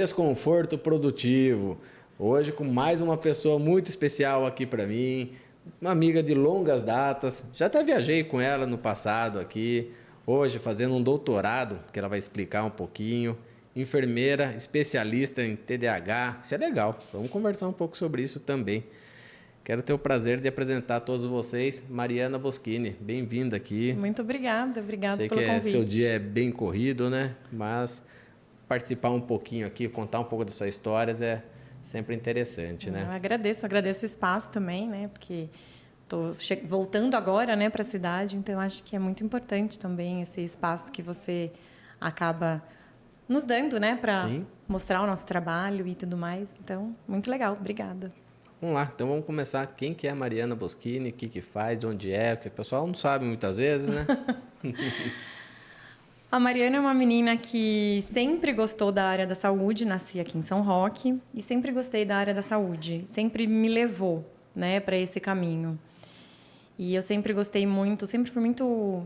Desconforto Produtivo. Hoje com mais uma pessoa muito especial aqui para mim, uma amiga de longas datas. Já até viajei com ela no passado aqui. Hoje fazendo um doutorado, que ela vai explicar um pouquinho. Enfermeira, especialista em TDAH. Isso é legal. Vamos conversar um pouco sobre isso também. Quero ter o prazer de apresentar a todos vocês Mariana Boschini. Bem-vinda aqui. Muito obrigada pelo convite. Sei que seu dia é bem corrido, né? Mas participar um pouquinho aqui, contar um pouco das suas histórias é sempre interessante, né? Eu agradeço o espaço também, né? Porque estou voltando agora, né, para a cidade, então acho que é muito importante também esse espaço que você acaba nos dando, né, para mostrar o nosso trabalho e tudo mais. Então, muito legal. Obrigada. Vamos lá, então vamos começar. Quem que é a Mariana Boschini, o que faz, de onde é, porque o pessoal não sabe muitas vezes, né? A Mariana é uma menina que sempre gostou da área da saúde, nasci aqui em São Roque, e sempre gostei da área da saúde, sempre me levou, né, para esse caminho. E eu sempre gostei muito, sempre fui muito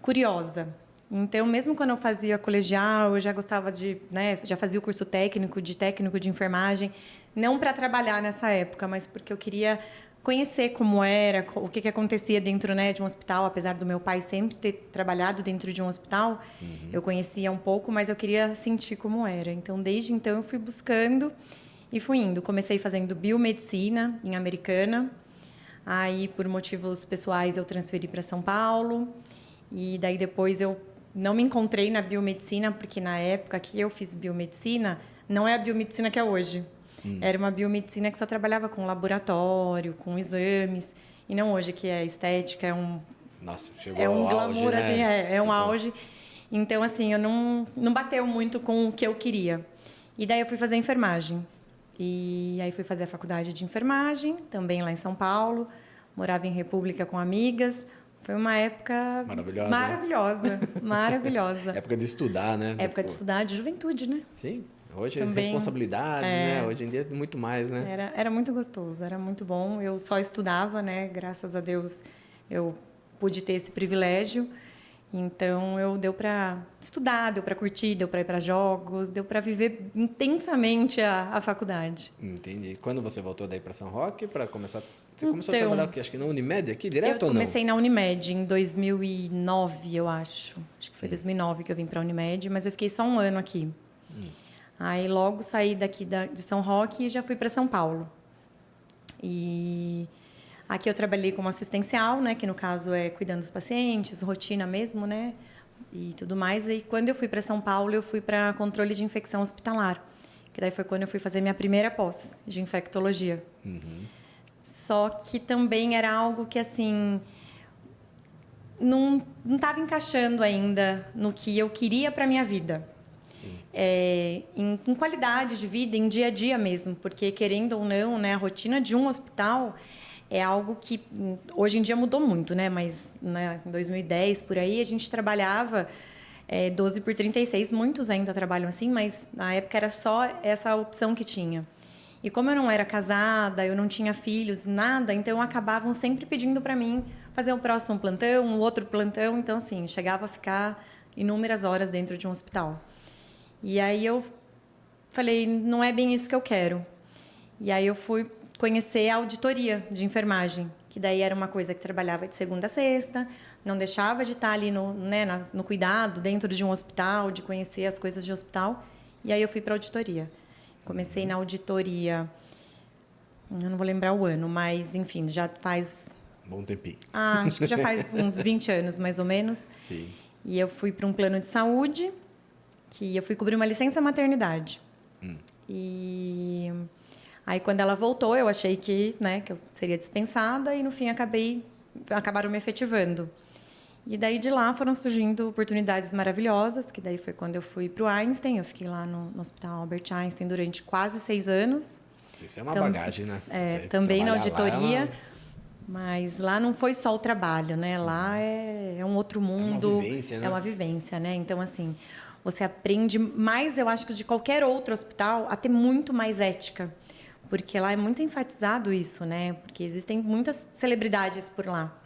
curiosa. Então, mesmo quando eu fazia colegial, eu já gostava de, né, já fazia o curso técnico de enfermagem, não para trabalhar nessa época, mas porque eu queria conhecer como era, o que acontecia dentro, né, de um hospital. Apesar do meu pai sempre ter trabalhado dentro de um hospital, eu conhecia um pouco, mas eu queria sentir como era. Então, desde então, eu fui buscando e fui indo. Comecei fazendo biomedicina em Americana. Aí, por motivos pessoais, eu transferi para São Paulo. E daí, depois, eu não me encontrei na biomedicina, porque na época que eu fiz biomedicina, não é a biomedicina que é hoje. Era uma biomedicina que só trabalhava com laboratório, com exames, e não hoje, que é estética, é um... Nossa, chegou é um ao glamour, auge, assim, né? é um auge. Então, assim, eu não bateu muito com o que eu queria. E daí eu fui fazer enfermagem. E aí fui fazer a faculdade de enfermagem, também lá em São Paulo. Morava em República com amigas. Foi uma época maravilhosa. Maravilhosa, maravilhosa. Época de estudar, né? Época de estudar, de juventude, né? Sim. Hoje também, responsabilidades, né? Hoje em dia é muito mais, né? Era muito gostoso, era muito bom. Eu só estudava, né? Graças a Deus eu pude ter esse privilégio. Então, deu para estudar, deu para curtir, deu para ir para jogos, deu para viver intensamente a faculdade. Entendi. Quando você voltou daí para São Roque para começar... Você começou a trabalhar aqui, acho que na Unimed aqui, direto ou não? Eu comecei na Unimed em 2009, eu acho. Acho que foi 2009 que eu vim para a Unimed, mas eu fiquei só um ano aqui. Aí, logo saí daqui de São Roque e já fui para São Paulo. E aqui eu trabalhei como assistencial, né, que no caso é cuidando dos pacientes, rotina mesmo, né, e tudo mais. E quando eu fui para São Paulo, eu fui para controle de infecção hospitalar, que daí foi quando eu fui fazer minha primeira pós de infectologia. Só que também era algo que, assim, não estava encaixando ainda no que eu queria para minha vida. Em qualidade de vida, em dia a dia mesmo, porque, querendo ou não, né, a rotina de um hospital é algo que hoje em dia mudou muito, né? Mas, né, em 2010, por aí, a gente trabalhava 12 por 36, muitos ainda trabalham assim, mas na época era só essa opção que tinha. E como eu não era casada, eu não tinha filhos, nada, então acabavam sempre pedindo para mim fazer o próximo plantão, o outro plantão. Então, assim, chegava a ficar inúmeras horas dentro de um hospital. E aí eu falei, não é bem isso que eu quero. E aí eu fui conhecer a auditoria de enfermagem, que daí era uma coisa que trabalhava de segunda a sexta, não deixava de estar ali no cuidado, dentro de um hospital, de conhecer as coisas de hospital. E aí eu fui para a auditoria. Comecei na auditoria, eu não vou lembrar o ano, mas, enfim, já faz... Bom tempinho. Acho que já faz uns 20 anos, mais ou menos. Sim. E eu fui para um plano de saúde, que eu fui cobrir uma licença maternidade. E aí, quando ela voltou, eu achei que eu seria dispensada e, no fim, acabaram me efetivando. E daí, de lá, foram surgindo oportunidades maravilhosas, que daí foi quando eu fui para o Einstein. Eu fiquei lá no Hospital Albert Einstein durante quase 6 anos. Isso é uma bagagem, né? Também na auditoria. Mas lá não foi só o trabalho, né? Lá é um outro mundo. É uma vivência, né? É uma vivência, né? Então, assim, você aprende mais, eu acho, que de qualquer outro hospital, a ter muito mais ética. Porque lá é muito enfatizado isso, né? Porque existem muitas celebridades por lá.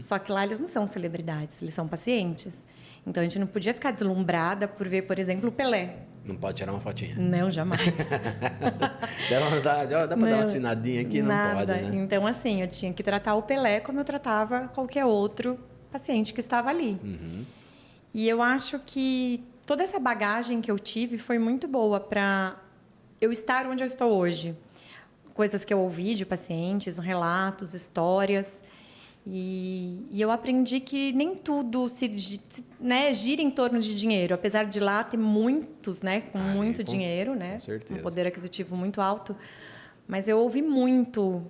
Só que lá eles não são celebridades, eles são pacientes. Então, a gente não podia ficar deslumbrada por ver, por exemplo, o Pelé. Não pode tirar uma fotinha. Não, jamais. Dá pra dar uma assinadinha aqui? Não Nada. pode, né? Então, assim, eu tinha que tratar o Pelé como eu tratava qualquer outro paciente que estava ali. E eu acho que toda essa bagagem que eu tive foi muito boa para eu estar onde eu estou hoje. Coisas que eu ouvi de pacientes, relatos, histórias. E eu aprendi que nem tudo né, gira em torno de dinheiro. Apesar de lá ter muitos, né, com muito dinheiro, né, com certeza. um poder aquisitivo muito alto. Mas eu ouvi muito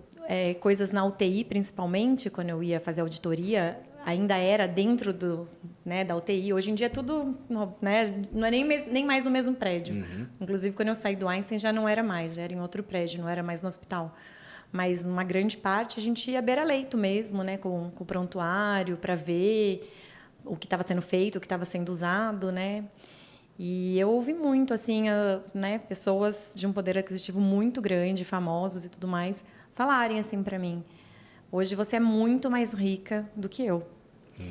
coisas na UTI, principalmente, quando eu ia fazer auditoria. Ainda era dentro né, da UTI. Hoje em dia é tudo, né, não é nem mais no mesmo prédio. Inclusive, quando eu saí do Einstein, já não era mais, já era em outro prédio, não era mais no hospital. Mas, numa grande parte, a gente ia beira-leito mesmo, né, com o prontuário, para ver o que estava sendo feito, o que estava sendo usado, né? E eu ouvi muito, assim, né, pessoas de um poder aquisitivo muito grande, famosos e tudo mais, falarem assim para mim: hoje você é muito mais rica do que eu.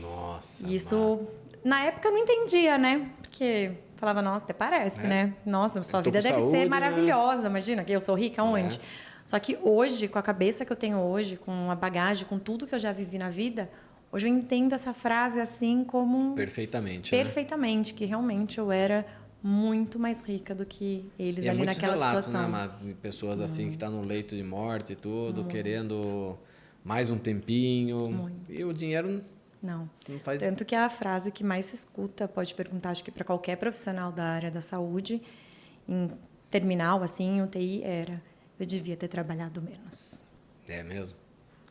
Nossa. Isso, na época eu não entendia, né? Porque falava, nossa, até parece, né? Nossa, sua vida deve ser maravilhosa. Né? Imagina que eu sou rica onde? Só que hoje, com a cabeça que eu tenho hoje, com a bagagem, com tudo que eu já vivi na vida, hoje eu entendo essa frase assim como... Perfeitamente. Perfeitamente, né? Que realmente eu era muito mais rica do que eles e ali naquela relatos, situação. Né, de pessoas assim que estão no leito de morte e tudo, querendo mais um tempinho. E o dinheiro não faz... Tanto que a frase que mais se escuta, pode perguntar, acho que para qualquer profissional da área da saúde, em terminal, assim, em UTI, era: eu devia ter trabalhado menos. É mesmo?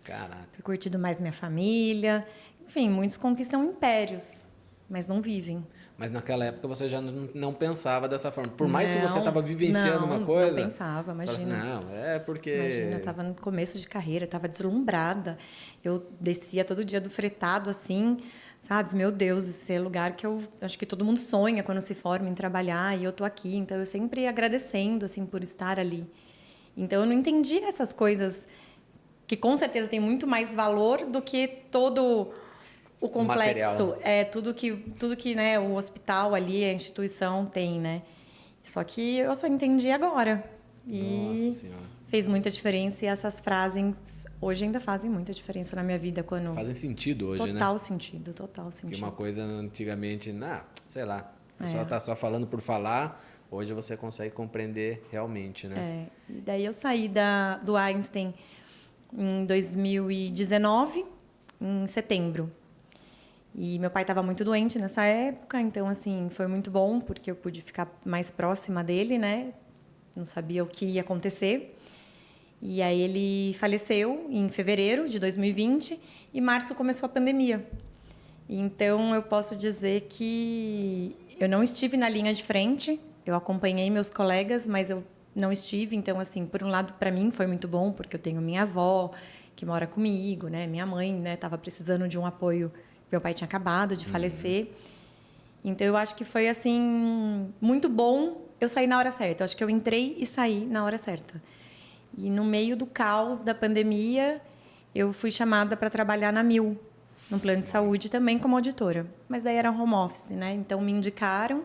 Caraca. Ter curtido mais minha família. Enfim, muitos conquistam impérios, mas não vivem. Mas naquela época você já não pensava dessa forma. Por mais que você estava vivenciando uma coisa... Não pensava, imagina. Assim, não, é porque... Imagina, eu estava no começo de carreira, estava deslumbrada. Eu descia todo dia do fretado, assim, sabe? Meu Deus, esse é lugar que eu acho que todo mundo sonha quando se forma em trabalhar, e eu estou aqui. Então, eu sempre agradecendo, assim, por estar ali. Então, eu não entendi essas coisas que, com certeza, tem muito mais valor do que todo... o complexo, tudo que né, o hospital ali, a instituição tem, né? Só que eu só entendi agora. E Nossa Senhora. Fez muita diferença, e essas frases hoje ainda fazem muita diferença na minha vida. Fazem sentido hoje, total né? Sentido, total sentido. Que uma coisa antigamente, sei lá, a pessoa está só falando por falar, hoje você consegue compreender realmente, né? E daí eu saí do Einstein em 2019, em setembro. E meu pai estava muito doente nessa época, então, assim, foi muito bom, porque eu pude ficar mais próxima dele, né? Não sabia o que ia acontecer. E aí ele faleceu em fevereiro de 2020, e em março começou a pandemia. Então, eu posso dizer que eu não estive na linha de frente, eu acompanhei meus colegas, mas eu não estive. Então, assim, por um lado, para mim foi muito bom, porque eu tenho minha avó, que mora comigo, né? Minha mãe, né, estava precisando de um apoio. Meu pai tinha acabado de falecer. Então, eu acho que foi, assim, muito bom eu sair na hora certa. Eu acho que eu entrei e saí na hora certa. E, no meio do caos da pandemia, eu fui chamada para trabalhar na Mil, no plano de saúde, também como auditora. Mas daí era home office, né? Então, me indicaram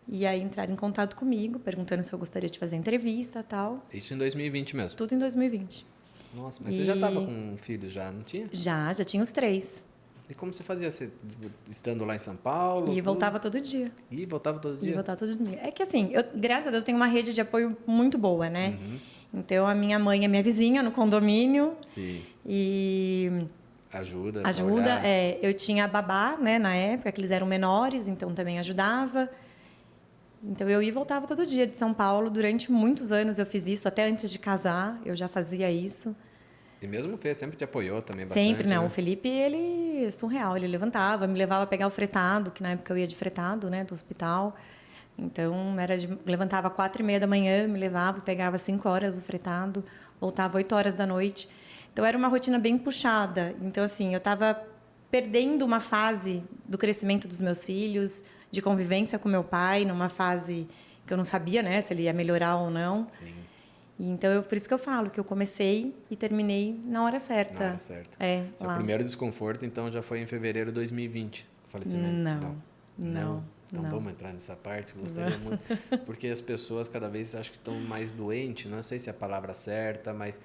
e aí entraram em contato comigo, perguntando se eu gostaria de fazer entrevista e tal. Isso em 2020 mesmo? Tudo em 2020. Nossa, mas você já estava com filhos já, não tinha? Já tinha os 3. E como você fazia? Você, estando lá em São Paulo? E voltava todo dia. E voltava todo dia? E voltava todo dia. É que, assim, graças a Deus, tenho uma rede de apoio muito boa, né? Então, a minha mãe é minha vizinha no condomínio. Sim. E... Ajuda. Eu tinha a babá, né, na época, que eles eram menores, então também ajudava. Então, eu ia e voltava todo dia de São Paulo. Durante muitos anos eu fiz isso, até antes de casar, eu já fazia isso. E mesmo o Fê sempre te apoiou também bastante? Sempre, não. Né? O Felipe, ele é surreal. Ele levantava, me levava a pegar o fretado, que na época eu ia de fretado, né, do hospital. Então, levantava 4h30 da manhã, me levava, pegava 5 horas o fretado, voltava 8 horas da noite. Então, era uma rotina bem puxada. Então, assim, eu estava perdendo uma fase do crescimento dos meus filhos, de convivência com meu pai, numa fase que eu não sabia, né, se ele ia melhorar ou não. Sim. Então, por isso que eu falo que eu comecei e terminei na hora certa. Na hora certa. Seu lá. primeiro desconforto, então, já foi em fevereiro de 2020, o falecimento? Não. Então Não. vamos entrar nessa parte, eu gostaria muito. Porque as pessoas cada vez acho que estão mais doentes, não sei se é a palavra certa, mas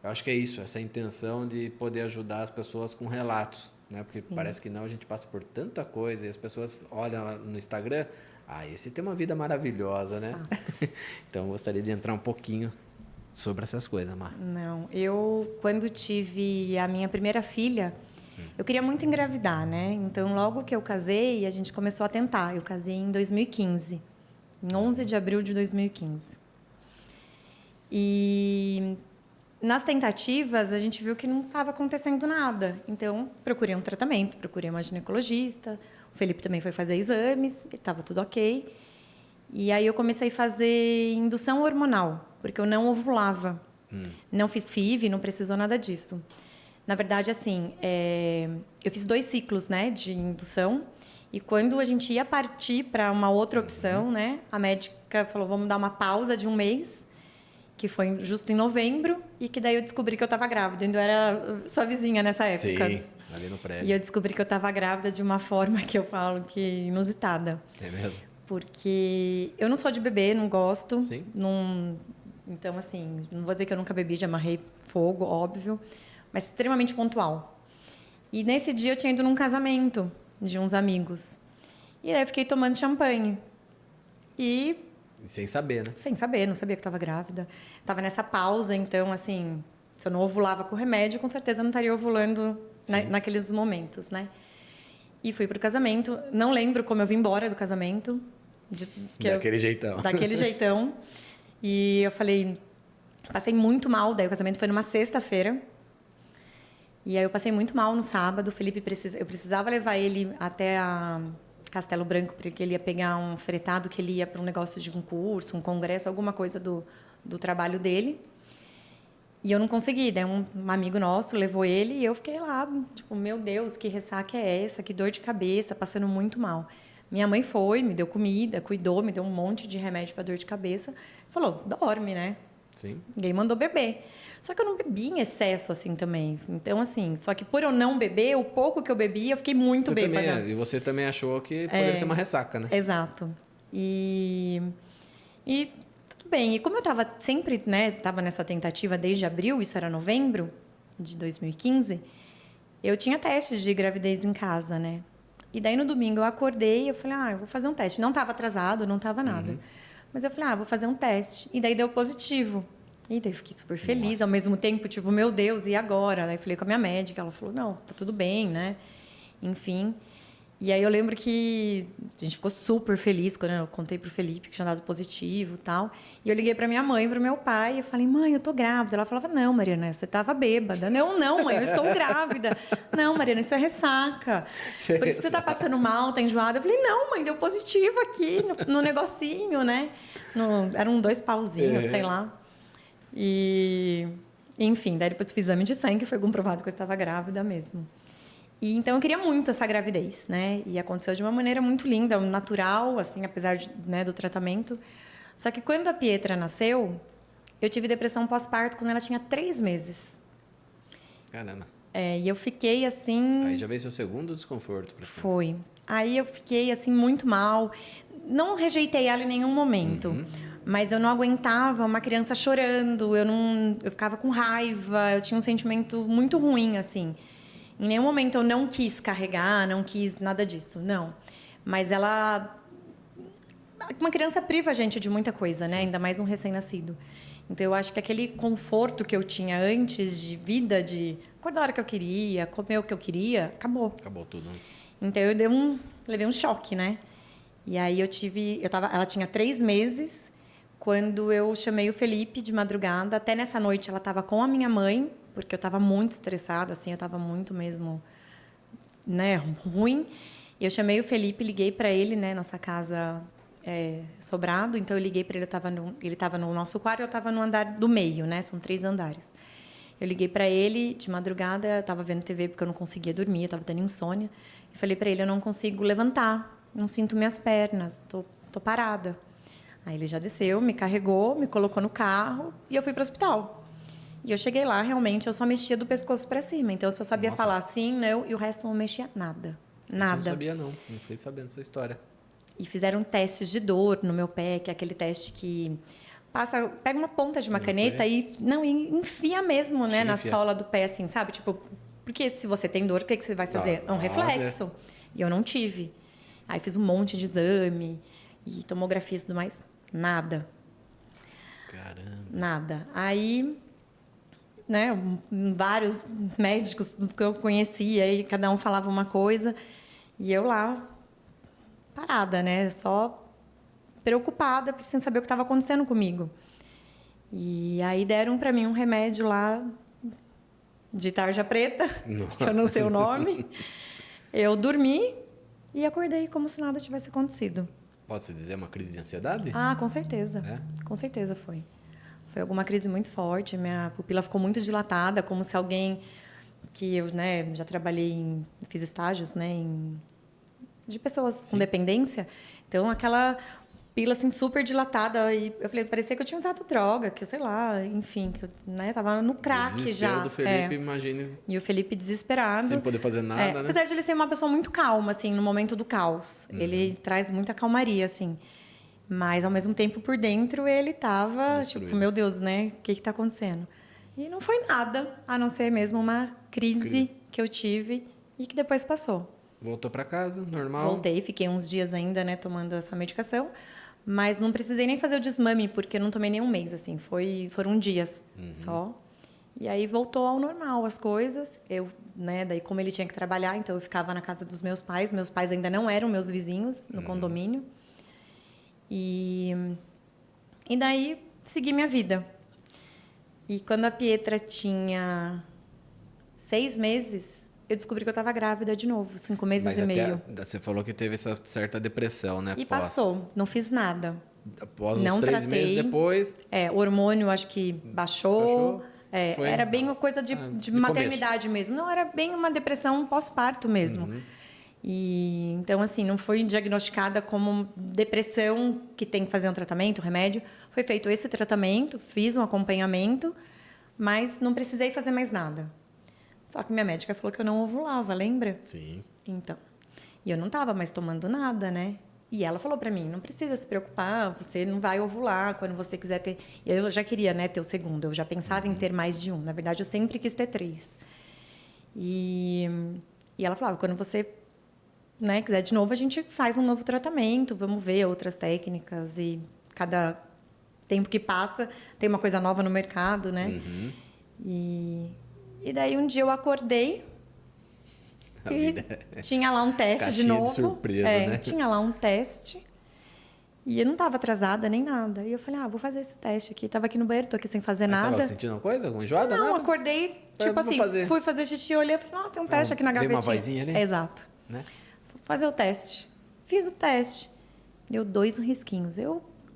eu acho que é isso, essa intenção de poder ajudar as pessoas com relatos, né? Porque Sim. parece que não, a gente passa por tanta coisa e as pessoas olham lá no Instagram, esse tem uma vida maravilhosa, né? Então eu gostaria de entrar um pouquinho sobre essas coisas, Mar. Não, eu quando tive a minha primeira filha, eu queria muito engravidar, né? Então, logo que eu casei, a gente começou a tentar. Eu casei em 2015, em 11 de abril de 2015. E nas tentativas, a gente viu que não estava acontecendo nada. Então, procurei um tratamento, procurei uma ginecologista. O Felipe também foi fazer exames, estava tudo ok. E aí eu comecei a fazer indução hormonal, porque eu não ovulava. Não fiz FIV, não precisou nada disso. Na verdade, assim, eu fiz 2 ciclos, né, de indução. E quando a gente ia partir para uma outra opção, né, a médica falou, vamos dar uma pausa de 1 mês, que foi justo em novembro, e que daí eu descobri que eu estava grávida. Ainda era sua vizinha nessa época. Sim, ali no prédio. E eu descobri que eu estava grávida de uma forma que eu falo que inusitada. É mesmo? Porque eu não sou de beber, não gosto. Sim. Não, então, assim, não vou dizer que eu nunca bebi, já amarrei fogo, óbvio, mas extremamente pontual. E nesse dia eu tinha ido num casamento de uns amigos. E aí eu fiquei tomando champanhe. E Sem saber, né? sem saber, não sabia que eu estava grávida. Estava nessa pausa, então, assim, se eu não ovulava com remédio, com certeza eu não estaria ovulando naqueles momentos, né? E fui pro casamento. Não lembro como eu vim embora do casamento. Daquele jeitão. Daquele jeitão. E eu falei... Passei muito mal. Daí o casamento foi numa sexta-feira. E aí eu passei muito mal no sábado. O Felipe eu precisava levar ele até a Castelo Branco, porque ele ia pegar um fretado, que ele ia para um negócio de um curso, um congresso, alguma coisa do trabalho dele. E eu não consegui. Daí um amigo nosso levou ele e eu fiquei lá, tipo, meu Deus, que ressaca é essa? Que dor de cabeça, passando muito mal. Minha mãe foi, me deu comida, cuidou, me deu um monte de remédio para dor de cabeça. Falou, dorme, né? Sim. Ninguém mandou beber. Só que eu não bebi em excesso, assim, também. Então, assim, só que por eu não beber, o pouco que eu bebi, eu fiquei muito bêbada. E você também achou que poderia ser uma ressaca, né? Exato. E tudo bem. E como eu estava sempre, né, estava nessa tentativa desde abril, isso era novembro de 2015, eu tinha testes de gravidez em casa, né? E daí no domingo eu acordei e eu falei, eu vou fazer um teste. Não estava atrasado, não estava nada. Mas eu falei, vou fazer um teste. E daí deu positivo. E daí eu fiquei super feliz, ao mesmo tempo, tipo, meu Deus, e agora? Daí eu falei com a minha médica, ela falou, não, tá tudo bem, né? Enfim. E aí eu lembro que a gente ficou super feliz quando eu contei pro Felipe que tinha dado positivo e tal. E eu liguei pra minha mãe, pro meu pai, e eu falei, mãe, eu tô grávida. Ela falava, não, Mariana, você tava bêbada. Não, mãe, eu estou grávida. Não, Mariana, isso é ressaca. Por isso que você tá passando mal, tá enjoada. Eu falei, não, mãe, deu positivo aqui no negocinho, né? Eram 2 pauzinhos, sei lá. E, enfim, daí depois fiz exame de sangue, foi comprovado que eu estava grávida mesmo. E então eu queria muito essa gravidez, né? E aconteceu de uma maneira muito linda, natural, assim, apesar né, do tratamento. Só que quando a Pietra nasceu, eu tive depressão pós-parto quando ela tinha 3 meses. Caramba. E eu fiquei assim... Aí já veio seu segundo desconforto. Foi. Aí eu fiquei assim muito mal. Não rejeitei ela em nenhum momento. Mas eu não aguentava uma criança chorando, eu ficava com raiva, eu tinha um sentimento muito ruim, assim. Em nenhum momento eu não quis carregar, não quis nada disso, não. Mas uma criança priva a gente de muita coisa, né? Ainda mais um recém-nascido. Então eu acho que aquele conforto que eu tinha antes de vida, de acordar a hora que eu queria, comer o que eu queria, acabou. Acabou tudo, né? Então eu levei um choque, né? E aí ela tinha 3 meses. Quando eu chamei o Felipe de madrugada, até nessa noite ela estava com a minha mãe, porque eu estava muito estressada, assim, eu estava muito mesmo, né, ruim. Eu chamei o Felipe, liguei para ele, né, nossa casa sobrado, então eu liguei para ele, ele estava no nosso quarto, eu estava no andar do meio, né, são 3 andares. Eu liguei para ele de madrugada, eu estava vendo TV porque eu não conseguia dormir, eu estava tendo insônia. E falei para ele, eu não consigo levantar, não sinto minhas pernas, tô parada. Aí ele já desceu, me carregou, me colocou no carro e eu fui para o hospital. E eu cheguei lá, realmente, eu só mexia do pescoço para cima. Então, eu só sabia falar sim, não, e o resto não mexia nada. Nada. Eu não sabia, não. Não fiquei sabendo dessa história. E fizeram testes de dor no meu pé, que é aquele teste que pega uma ponta de uma caneta e enfia mesmo, né, na sola do pé, assim, sabe? Tipo, porque se você tem dor, o que você vai fazer? É um reflexo. E eu não tive. Aí fiz um monte de exame e tomografia e tudo mais. Nada. Caramba. Nada. Aí, né, vários médicos que eu conhecia, e cada um falava uma coisa, e eu lá, parada, né, só preocupada, sem saber o que estava acontecendo comigo. E aí deram para mim um remédio lá de tarja preta, que eu não sei o nome. Eu dormi e acordei como se nada tivesse acontecido. Pode-se dizer uma crise de ansiedade? Ah, com certeza. Com certeza foi. Foi alguma crise muito forte. Minha pupila ficou muito dilatada, como se alguém que eu, né, já trabalhei fiz estágios, né, de pessoas com dependência. Então, aquela pupila assim super dilatada e eu falei, parecia que eu tinha usado droga, que eu sei lá, enfim, que eu, né, tava no crack já. Do Felipe, imagine. E o Felipe desesperado. Sem poder fazer nada, né? Apesar de ele ser uma pessoa muito calma, assim, no momento do caos. Ele traz muita calmaria, assim. Mas, ao mesmo tempo, por dentro, ele tava, tipo, meu Deus, né? O que está acontecendo? E não foi nada, a não ser mesmo uma crise que eu tive e que depois passou. Voltou para casa, normal? Voltei, fiquei uns dias ainda, né, tomando essa medicação. Mas não precisei nem fazer o desmame, porque eu não tomei nem um mês, assim. Foram dias só. E aí voltou ao normal as coisas. Eu, né, daí como ele tinha que trabalhar, então eu ficava na casa dos meus pais. Meus pais ainda não eram meus vizinhos no condomínio. E daí segui minha vida. E quando a Pietra tinha 6 meses, eu descobri que eu estava grávida de novo, 5 meses e meio. Você falou que teve essa certa depressão, né? E passou, não fiz nada. Após uns 3 meses depois... O hormônio acho que baixou. Era bem uma coisa de maternidade mesmo. Não, era bem uma depressão pós-parto mesmo. E, então, assim, não foi diagnosticada como depressão que tem que fazer um tratamento, um remédio. Foi feito esse tratamento, fiz um acompanhamento, mas não precisei fazer mais nada. Só que minha médica falou que eu não ovulava, lembra? Sim. Então, e eu não estava mais tomando nada, né? E ela falou para mim, não precisa se preocupar, você não vai ovular quando você quiser ter... Eu já queria, né, ter o segundo, eu já pensava em ter mais de um. Na verdade, eu sempre quis ter 3. E ela falava, quando você, né, quiser de novo, a gente faz um novo tratamento, vamos ver outras técnicas e cada tempo que passa tem uma coisa nova no mercado, né? E daí um dia eu acordei e tinha lá um teste de novo. De surpresa, né? Tinha lá um teste e eu não estava atrasada nem nada. E eu falei, vou fazer esse teste aqui. Estava aqui no banheiro, estou aqui sem fazer nada. Estava sentindo alguma coisa? Alguma enjoada? Não, nada? Acordei, tipo assim, fui fazer xixi, olhei e falei, nossa, tem um teste aqui na gavetinha. Tem uma vozinha ali? Exato. Né? Vou fazer o teste. Fiz o teste. Deu 2 risquinhos.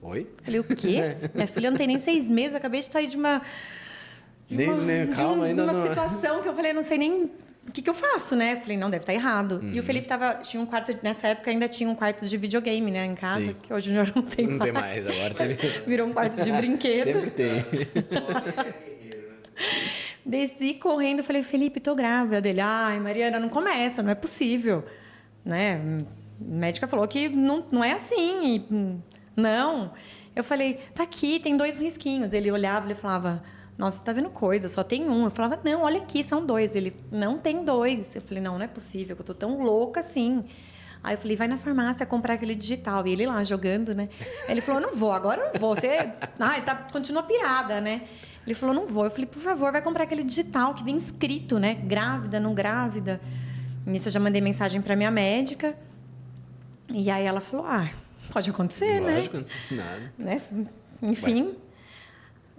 Oi? Falei, o quê? Minha filha não tem nem 6 meses, acabei de sair de uma... calma, ainda uma não... situação que eu falei, não sei nem o que eu faço, né? Falei, não, deve estar errado. E o Felipe tinha um quarto, nessa época ainda tinha um quarto de videogame, né, em casa, Sim. que hoje não tem mais. Não tem mais, agora tem. Virou um quarto de brinquedo. Sempre tem. Desci correndo, falei, Felipe, tô grávida. Dele, ai, Mariana, não começa, não é possível. Né? A médica falou que não é assim. E, não. Eu falei, tá aqui, tem 2 risquinhos. Ele olhava e falava... Nossa, você tá vendo coisa, só tem um. Eu falava, não, olha aqui, são 2. Ele, não tem 2. Eu falei, não é possível, que eu tô tão louca assim. Aí eu falei, vai na farmácia comprar aquele digital. E ele lá jogando, né? Aí ele falou, não vou, agora não vou. Você continua pirada, né? Ele falou, não vou. Eu falei, por favor, vai comprar aquele digital que vem escrito, né? Grávida, não grávida. Nisso eu já mandei mensagem para minha médica. E aí ela falou, pode acontecer, Lógico, né? nada. Né? Enfim...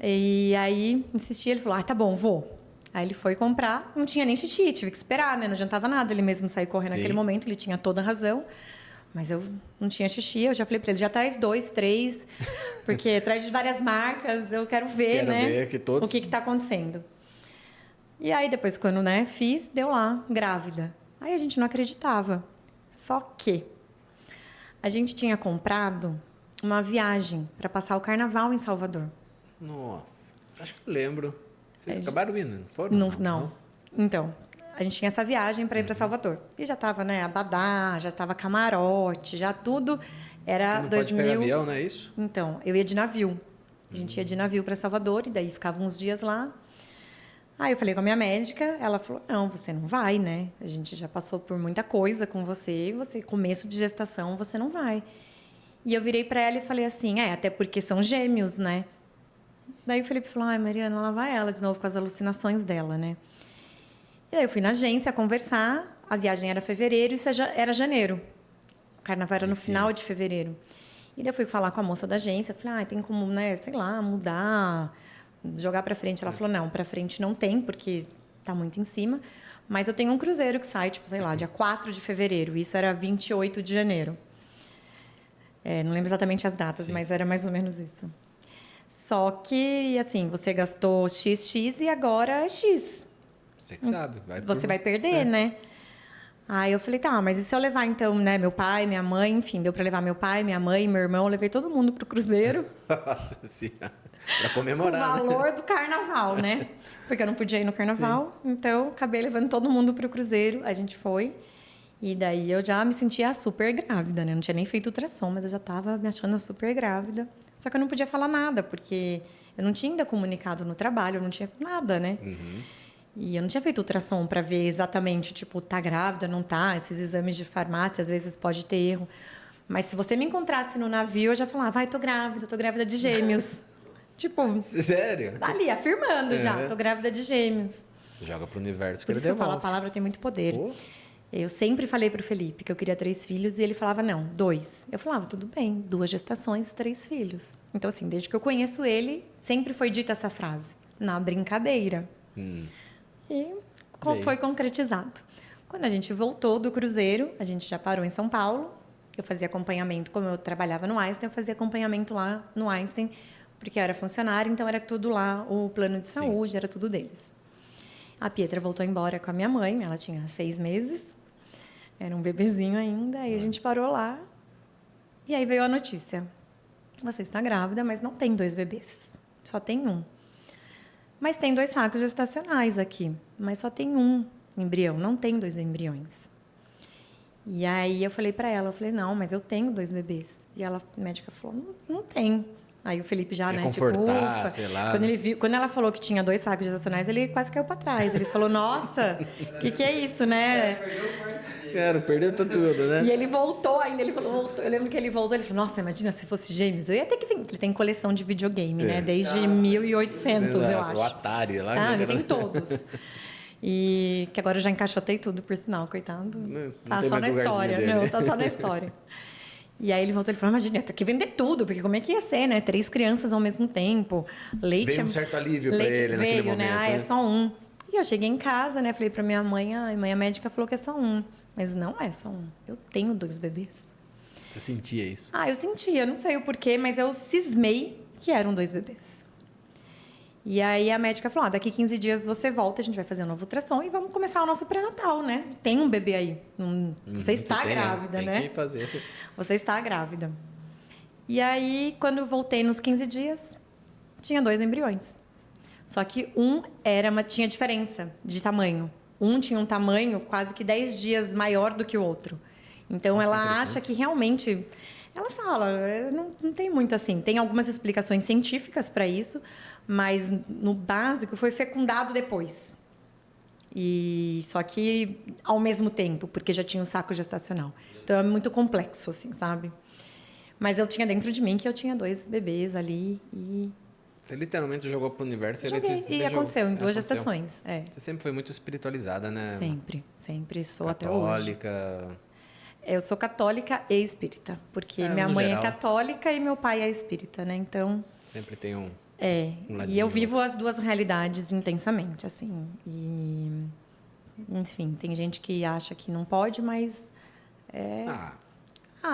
E aí, insisti, ele falou, tá bom, vou. Aí ele foi comprar, não tinha nem xixi, tive que esperar, né? Não adiantava nada, ele mesmo sair correndo naquele momento, ele tinha toda a razão. Mas eu não tinha xixi, eu já falei para ele, já traz 2, 3, porque traz de várias marcas, eu quero ver, né? Ver que todos... O que está acontecendo. E aí, depois, quando, né, fiz, deu lá, grávida. Aí a gente não acreditava. Só que a gente tinha comprado uma viagem para passar o carnaval em Salvador. Nossa, acho que eu lembro. Vocês acabaram vindo, não foram? Não. Então, a gente tinha essa viagem para ir para Salvador. E já estava, né, abadá, já estava camarote, já tudo Era não 2000. pode pegar avião, não é isso? Então, eu ia de navio. A gente ia de navio para Salvador e daí ficava uns dias lá. Aí eu falei com a minha médica, ela falou: "Não, você não vai, né? A gente já passou por muita coisa com você, começo de gestação, você não vai". E eu virei para ela e falei assim: até porque são gêmeos, né?". Daí o Felipe falou: "Ai, Mariana, lá vai ela de novo com as alucinações dela, né?". E aí eu fui na agência conversar, a viagem era fevereiro, isso já era janeiro. O carnaval era no final de fevereiro. E daí eu fui falar com a moça da agência, falei: tem como, né, sei lá, mudar, jogar para frente". Ela falou: "Não, para frente não tem, porque tá muito em cima, mas eu tenho um cruzeiro que sai, tipo, sei lá, dia 4 de fevereiro". Isso era 28 de janeiro. Não lembro exatamente as datas, mas era mais ou menos isso. Só que, assim, você gastou XX e agora é X. Você que sabe. Você vai perder, né? Aí eu falei: "Tá, mas e se eu levar, então, né, meu pai, minha mãe", enfim, deu para levar meu pai, minha mãe, meu irmão, eu levei todo mundo pro cruzeiro. Nossa Senhora. Pra Com o comemorar, valor do carnaval, né? Porque eu não podia ir no carnaval, então acabei levando todo mundo pro cruzeiro, a gente foi. E daí eu já me sentia super grávida, né? Eu não tinha nem feito ultrassom, mas eu já estava me achando super grávida. Só que eu não podia falar nada, porque eu não tinha ainda comunicado no trabalho, eu não tinha nada, né? E eu não tinha feito ultrassom para ver exatamente, tipo, tá grávida, não tá? Esses exames de farmácia, às vezes pode ter erro. Mas se você me encontrasse no navio, eu já falava: tô grávida de gêmeos. Tipo, Sério? ali, afirmando já, tô grávida de gêmeos. Joga pro universo que Por ele isso que eu falo, a devolve. palavra tem muito poder. Pô. Eu sempre falei pro Felipe que eu queria 3 filhos e ele falava: "Não, 2". Eu falava: "Tudo bem, 2 gestações, 3 filhos". Então, assim, desde que eu conheço ele, sempre foi dita essa frase, na brincadeira. E foi concretizado. Quando a gente voltou do cruzeiro, a gente já parou em São Paulo. Eu fazia acompanhamento, como eu trabalhava no Einstein, eu fazia acompanhamento lá no Einstein, porque eu era funcionária, então era tudo lá, o plano de saúde, era tudo deles. A Pietra voltou embora com a minha mãe, ela tinha 6 meses, era um bebezinho ainda, aí a gente parou lá. E aí veio a notícia: "Você está grávida, mas não tem 2 bebês, só tem um. Mas tem 2 sacos gestacionais aqui, mas só tem um embrião, não tem 2 embriões". E aí eu falei para ela, eu falei: "Não, mas eu tenho 2 bebês". E ela, a médica, falou: "Não tem". Aí o Felipe já, né, tipo, ufa. Sei lá. Quando ela falou que tinha 2 sacos gestacionais, ele quase caiu para trás. Ele falou: "Nossa, que é isso, né?". Cara, perdeu tudo, né? E ele voltou ainda, ele falou, voltou. Eu lembro que ele voltou, ele falou: "Nossa, imagina se fosse gêmeos". Eu ia ter que vir, porque ele tem coleção de videogame, né, desde 1800, eu acho. O Atari lá. Ah, ele tem todos. E que agora eu já encaixotei tudo, por sinal, coitado. Não Tá tem só mais na lugarzinho história. dele. Não, tá só na história. E aí ele voltou e falou: "Imagina, tem que vender tudo, porque como é que ia ser, né? 3 crianças ao mesmo tempo. Leite Veio um certo alívio pra leite ele naquele veio, né? momento, É né? só um". E eu cheguei em casa, né? Falei pra minha mãe: mãe, a médica falou que é só um". Mas não é só um. Eu tenho 2 bebês. Você sentia isso? Eu sentia, não sei o porquê, mas eu cismei que eram 2 bebês. E aí a médica falou: "Daqui 15 dias você volta, a gente vai fazer um novo ultrassom e vamos começar o nosso pré-natal, né? Tem um bebê aí. Você está grávida, né? Tem que fazer. Você está grávida". E aí, quando eu voltei nos 15 dias, tinha 2 embriões. Só que tinha diferença de tamanho. Um tinha um tamanho quase que 10 dias maior do que o outro. Então, Nossa, que ela interessante. acha que realmente... Ela fala, não tem muito assim. Tem algumas explicações científicas para isso, mas no básico foi fecundado depois. E só que ao mesmo tempo, porque já tinha um saco gestacional. Então, é muito complexo, assim, sabe? Mas eu tinha dentro de mim que eu tinha 2 bebês ali e... Você literalmente jogou pro universo e Joguei. E aconteceu em 2 gestações. Você sempre foi muito espiritualizada, né? Sempre. Sempre sou até hoje. Católica. Eu sou católica e espírita, porque minha no mãe geral. é católica e meu pai é espírita, né? Então, Sempre tem um e ladinho eu e vivo as 2 realidades intensamente, assim. E, enfim, tem gente que acha que não pode, mas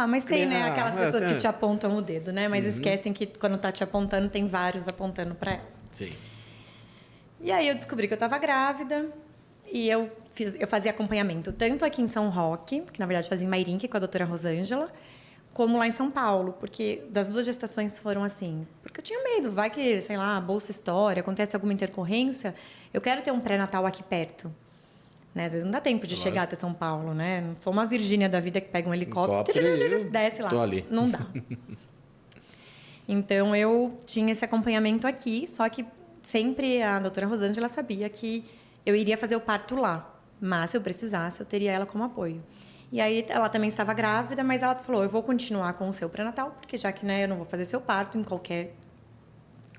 mas tem, né? Aquelas pessoas que te apontam o dedo, né? Mas esquecem que quando tá te apontando, tem vários apontando para ela. Sim. E aí eu descobri que eu estava grávida e eu fazia acompanhamento tanto aqui em São Roque, que na verdade fazia em Mairinque com a doutora Rosângela, como lá em São Paulo, porque das 2 gestações foram assim. Porque eu tinha medo, vai que, sei lá, bolsa história, acontece alguma intercorrência, eu quero ter um pré-natal aqui perto. Né? Às vezes não dá tempo de chegar até São Paulo, né? Não sou uma Virgínia da vida que pega um helicóptero e desce lá. Tô ali. Não dá. Então, eu tinha esse acompanhamento aqui, só que sempre a doutora Rosângela sabia que eu iria fazer o parto lá. Mas, se eu precisasse, eu teria ela como apoio. E aí, ela também estava grávida, mas ela falou, eu vou continuar com o seu pré-natal, porque já que né, eu não vou fazer seu parto em qualquer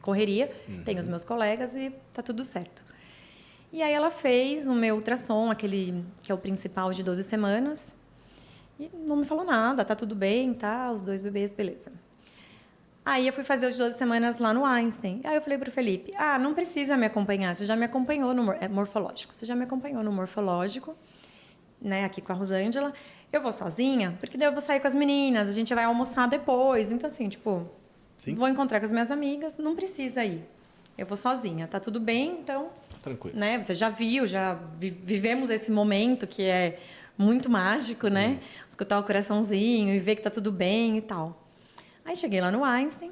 correria, tenho os meus colegas e tá tudo certo. E aí, ela fez o meu ultrassom, aquele que é o principal de 12 semanas, e não me falou nada, tá tudo bem, tá? Os 2 bebês, beleza. Aí eu fui fazer os 12 semanas lá no Einstein. Aí eu falei pro Felipe, não precisa me acompanhar, você já me acompanhou no morfológico. Você já me acompanhou no morfológico, né, aqui com a Rosângela. Eu vou sozinha, porque daí eu vou sair com as meninas, a gente vai almoçar depois. Então, assim, tipo, vou encontrar com as minhas amigas, não precisa ir. Eu vou sozinha, tá tudo bem, então... Tranquilo. Né, você já viu, já vivemos esse momento que é muito mágico, né? Escutar o coraçãozinho e ver que tá tudo bem e tal. Aí cheguei lá no Einstein,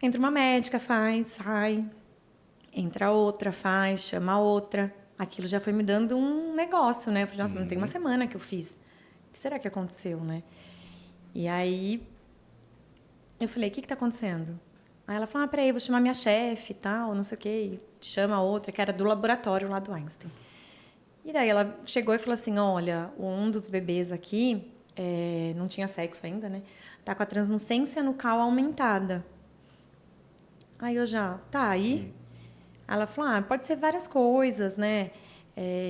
entra uma médica, faz, sai, entra outra, faz, chama outra. Aquilo já foi me dando um negócio, né? Eu falei, nossa, não tem uma semana que eu fiz. O que será que aconteceu, né? E aí, eu falei, o que está acontecendo? Aí ela falou, peraí, vou chamar minha chefe e tal, não sei o quê. E chama a outra, que era do laboratório lá do Einstein. E daí ela chegou e falou assim, olha, um dos bebês aqui, não tinha sexo ainda, né? Tá com a translucência nucal aumentada. Aí eu já, tá, aí? Ela falou, pode ser várias coisas, né?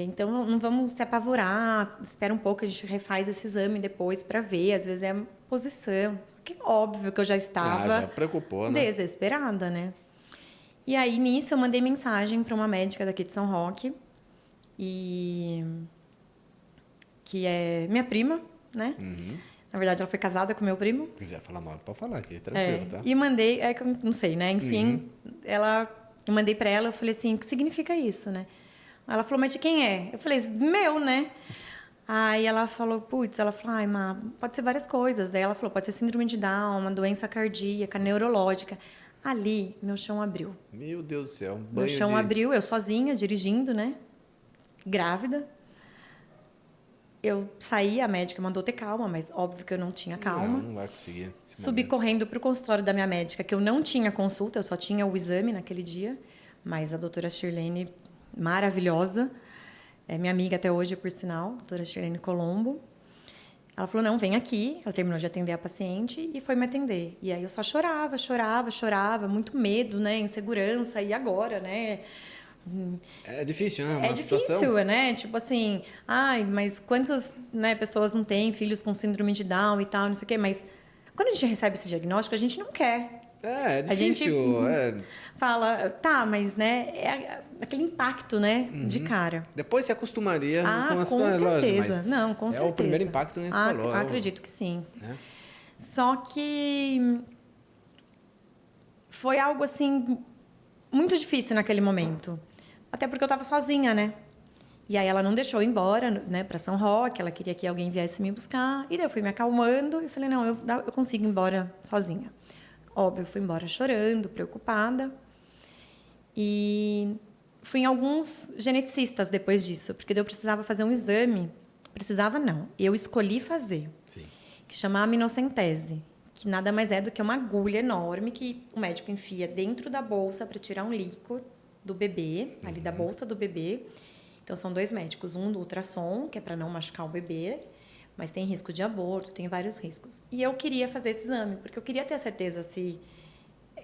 Então, não vamos se apavorar, espera um pouco, a gente refaz esse exame depois para ver, às vezes é a posição. Só que óbvio que eu já estava já preocupou, né? desesperada, né? E aí, nisso, eu mandei mensagem para uma médica daqui de São Roque, que é minha prima, né? Na verdade, ela foi casada com meu primo. Se quiser falar mal, pode falar aqui, tranquilo, tá? E mandei, que eu não sei, né? Enfim, eu mandei para ela, eu falei assim, o que significa isso, né? Ela falou, mas de quem é? Eu falei, meu, né? Aí ela falou, ai, Má, pode ser várias coisas. Daí ela falou, pode ser síndrome de Down, uma doença cardíaca, neurológica. Ali, meu chão abriu. Meu Deus do céu, Meu chão abriu, eu sozinha, dirigindo, né? Grávida. Eu saí, a médica mandou ter calma, mas óbvio que eu não tinha calma. Não vai conseguir. Subi correndo para o consultório da minha médica, que eu não tinha consulta, eu só tinha o exame naquele dia. Mas a doutora Shirlene, maravilhosa, é minha amiga até hoje, por sinal, a doutora Shirlene Colombo. Ela falou, não, vem aqui. Ela terminou de atender a paciente e foi me atender. E aí eu só chorava, muito medo, né, insegurança. E agora, né? É difícil, né? É difícil, né? Tipo assim, mas quantas pessoas não têm filhos com síndrome de Down e tal, não sei o quê. Mas quando a gente recebe esse diagnóstico, a gente não quer. É difícil. A gente fala, tá, mas né, é aquele impacto, né, de cara. Depois se acostumaria com a situação. Com certeza. Mas não, com certeza. É o primeiro impacto, né? Você falou. Acredito que sim. Só que foi algo assim muito difícil naquele momento. Até porque eu estava sozinha, né? E aí ela não deixou eu ir embora, né, para São Roque, ela queria que alguém viesse me buscar. E daí eu fui me acalmando e falei, não, eu consigo ir embora sozinha. Óbvio, eu fui embora chorando, preocupada. E fui em alguns geneticistas depois disso, porque eu precisava fazer um exame. Precisava não, eu escolhi fazer. Sim. Que chama aminocentese, que nada mais é do que uma agulha enorme que o médico enfia dentro da bolsa para tirar um líquido do bebê, ali da bolsa do bebê. Então, são 2 médicos. Um do ultrassom, que é para não machucar o bebê, mas tem risco de aborto, tem vários riscos. E eu queria fazer esse exame, porque eu queria ter certeza se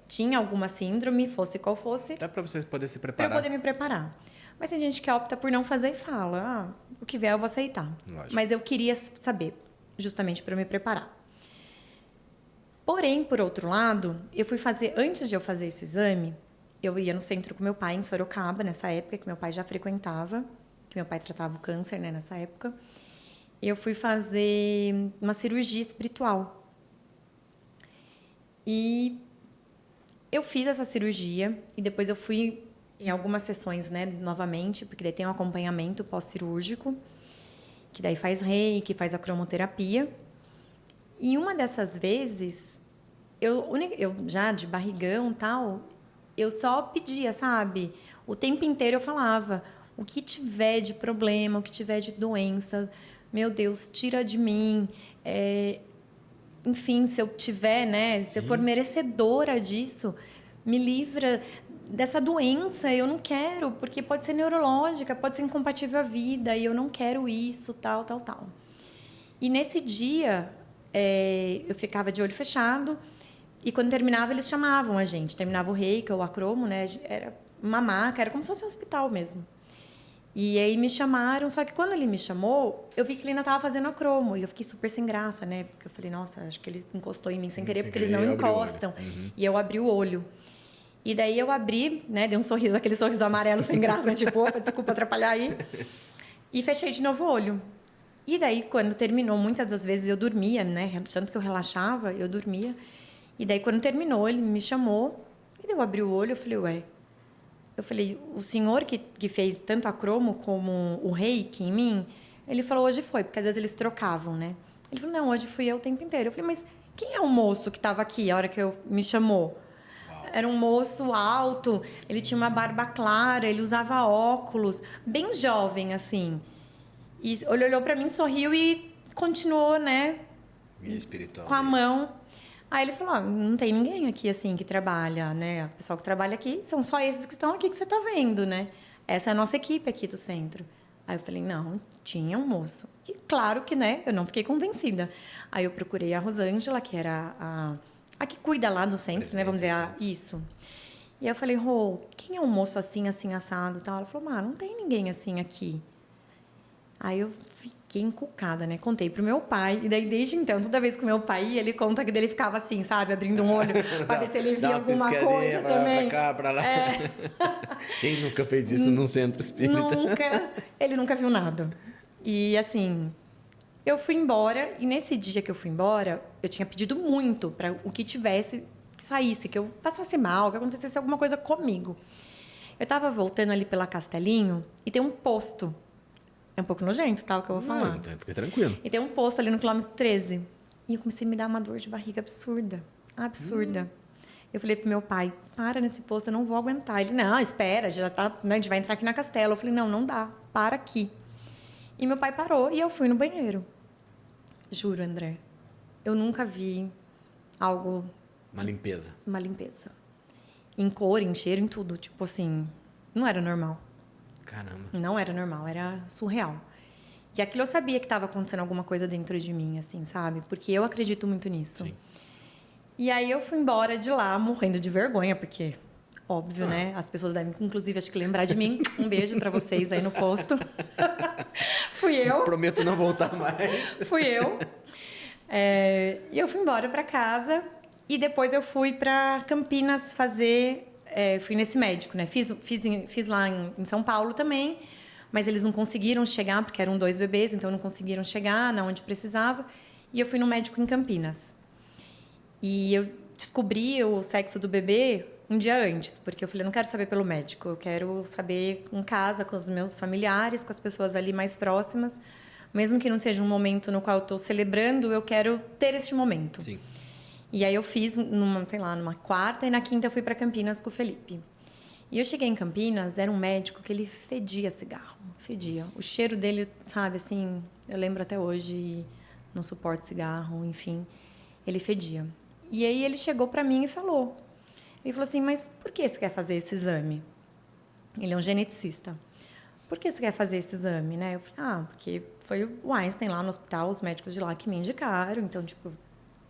tinha alguma síndrome, fosse qual fosse. Dá para você poder se preparar. Para eu poder me preparar. Mas tem gente que opta por não fazer e fala, o que vier eu vou aceitar. Lógico. Mas eu queria saber, justamente para me preparar. Porém, por outro lado, antes de eu fazer esse exame, eu ia no centro com meu pai, em Sorocaba, nessa época, que meu pai já frequentava, que meu pai tratava o câncer, né, nessa época. Eu fui fazer uma cirurgia espiritual. E eu fiz essa cirurgia e depois eu fui em algumas sessões, né, novamente, porque daí tem um acompanhamento pós-cirúrgico, que daí faz reiki, faz a cromoterapia. E uma dessas vezes, eu já de barrigão e tal, eu só pedia, sabe? O tempo inteiro eu falava, o que tiver de problema, o que tiver de doença, meu Deus, tira de mim. Enfim, se eu tiver, né, se eu for merecedora disso, me livra dessa doença. Eu não quero, porque pode ser neurológica, pode ser incompatível à vida, e eu não quero isso, tal, tal, tal. E nesse dia, eu ficava de olho fechado, e quando terminava, eles chamavam a gente. Terminava o reiki ou o acromo, né? Era uma maca, era como se fosse um hospital mesmo. E aí me chamaram, só que quando ele me chamou, eu vi que ele ainda estava fazendo acromo. E eu fiquei super sem graça, né? Porque eu falei, nossa, acho que ele encostou em mim sem querer, porque eles não encostam. E eu abri o olho. E daí eu abri, né? Dei um sorriso, aquele sorriso amarelo sem graça, né? Tipo, opa, desculpa atrapalhar aí. E fechei de novo o olho. E daí, quando terminou, muitas das vezes eu dormia, né? Tanto que eu relaxava, eu dormia. E daí, quando terminou, ele me chamou. E daí eu abri o olho, eu falei, ué. Eu falei, o senhor que fez tanto a cromo como o reiki em mim, ele falou, hoje foi, porque às vezes eles trocavam, né? Ele falou, não, hoje fui eu o tempo inteiro. Eu falei, mas quem é o moço que estava aqui a hora que me chamou? Era um moço alto, ele tinha uma barba clara, ele usava óculos, bem jovem, assim. E ele olhou para mim, sorriu e continuou, né? Guia espiritual. Com a mão. Aí ele falou, não tem ninguém aqui, assim, que trabalha, né? O pessoal que trabalha aqui são só esses que estão aqui que você está vendo, né? Essa é a nossa equipe aqui do centro. Aí eu falei, não, tinha um moço. E claro que, né? Eu não fiquei convencida. Aí eu procurei a Rosângela, que era a que cuida lá no centro, né? Vamos dizer, isso. E aí eu falei, Rô, quem é um moço assim, assim, assado e tal? Ela falou, não tem ninguém assim aqui. Aí eu fiquei encucada, né? Contei pro meu pai. E daí, desde então, toda vez que o meu pai ia, ele conta que dele ficava assim, sabe? Abrindo um olho para ver se ele via alguma coisa também. Pra cá, pra lá. Quem nunca fez isso num centro espírita? Nunca. Ele nunca viu nada. E, assim, eu fui embora. E nesse dia que eu fui embora, eu tinha pedido muito para o que tivesse que saísse, que eu passasse mal, que acontecesse alguma coisa comigo. Eu estava voltando ali pela Castelinho e tem um posto. É um pouco nojento, tá, o que eu vou falar. Não, fica tranquilo. E tem um posto ali no quilômetro 13. E eu comecei a me dar uma dor de barriga absurda. Absurda. Eu falei pro meu pai, para nesse posto, eu não vou aguentar. Ele, não, espera, já tá, né, a gente vai entrar aqui na Castelo. Eu falei, não dá, para aqui. E meu pai parou e eu fui no banheiro. Juro, André, eu nunca vi algo... Uma limpeza. Uma limpeza. Em cor, em cheiro, em tudo. Tipo assim, não era normal. Caramba. Não era normal, era surreal. E aquilo eu sabia que estava acontecendo alguma coisa dentro de mim, assim, sabe? Porque eu acredito muito nisso. Sim. E aí eu fui embora de lá morrendo de vergonha, porque, óbvio, né? As pessoas devem, inclusive, acho que lembrar de mim. Um beijo para vocês aí no posto. Fui eu. Prometo não voltar mais. Fui eu. E eu fui embora para casa. E depois eu fui para Campinas fazer... fui nesse médico, né? Fiz lá em São Paulo também, mas eles não conseguiram chegar, porque eram 2 bebês, então não conseguiram chegar na onde precisava. E eu fui no médico em Campinas. E eu descobri o sexo do bebê um dia antes, porque eu falei, eu não quero saber pelo médico, eu quero saber em casa, com os meus familiares, com as pessoas ali mais próximas. Mesmo que não seja um momento no qual eu estou celebrando, eu quero ter este momento. Sim. E aí eu fiz numa quarta e na quinta eu fui para Campinas com o Felipe. E eu cheguei em Campinas, era um médico que ele fedia cigarro, fedia. O cheiro dele, sabe, assim, eu lembro até hoje, não suporto cigarro, enfim, ele fedia. E aí ele chegou para mim e falou, assim, mas por que você quer fazer esse exame? Ele é um geneticista. Por que você quer fazer esse exame, né? Eu falei, porque foi o Einstein lá no hospital, os médicos de lá que me indicaram, então, tipo,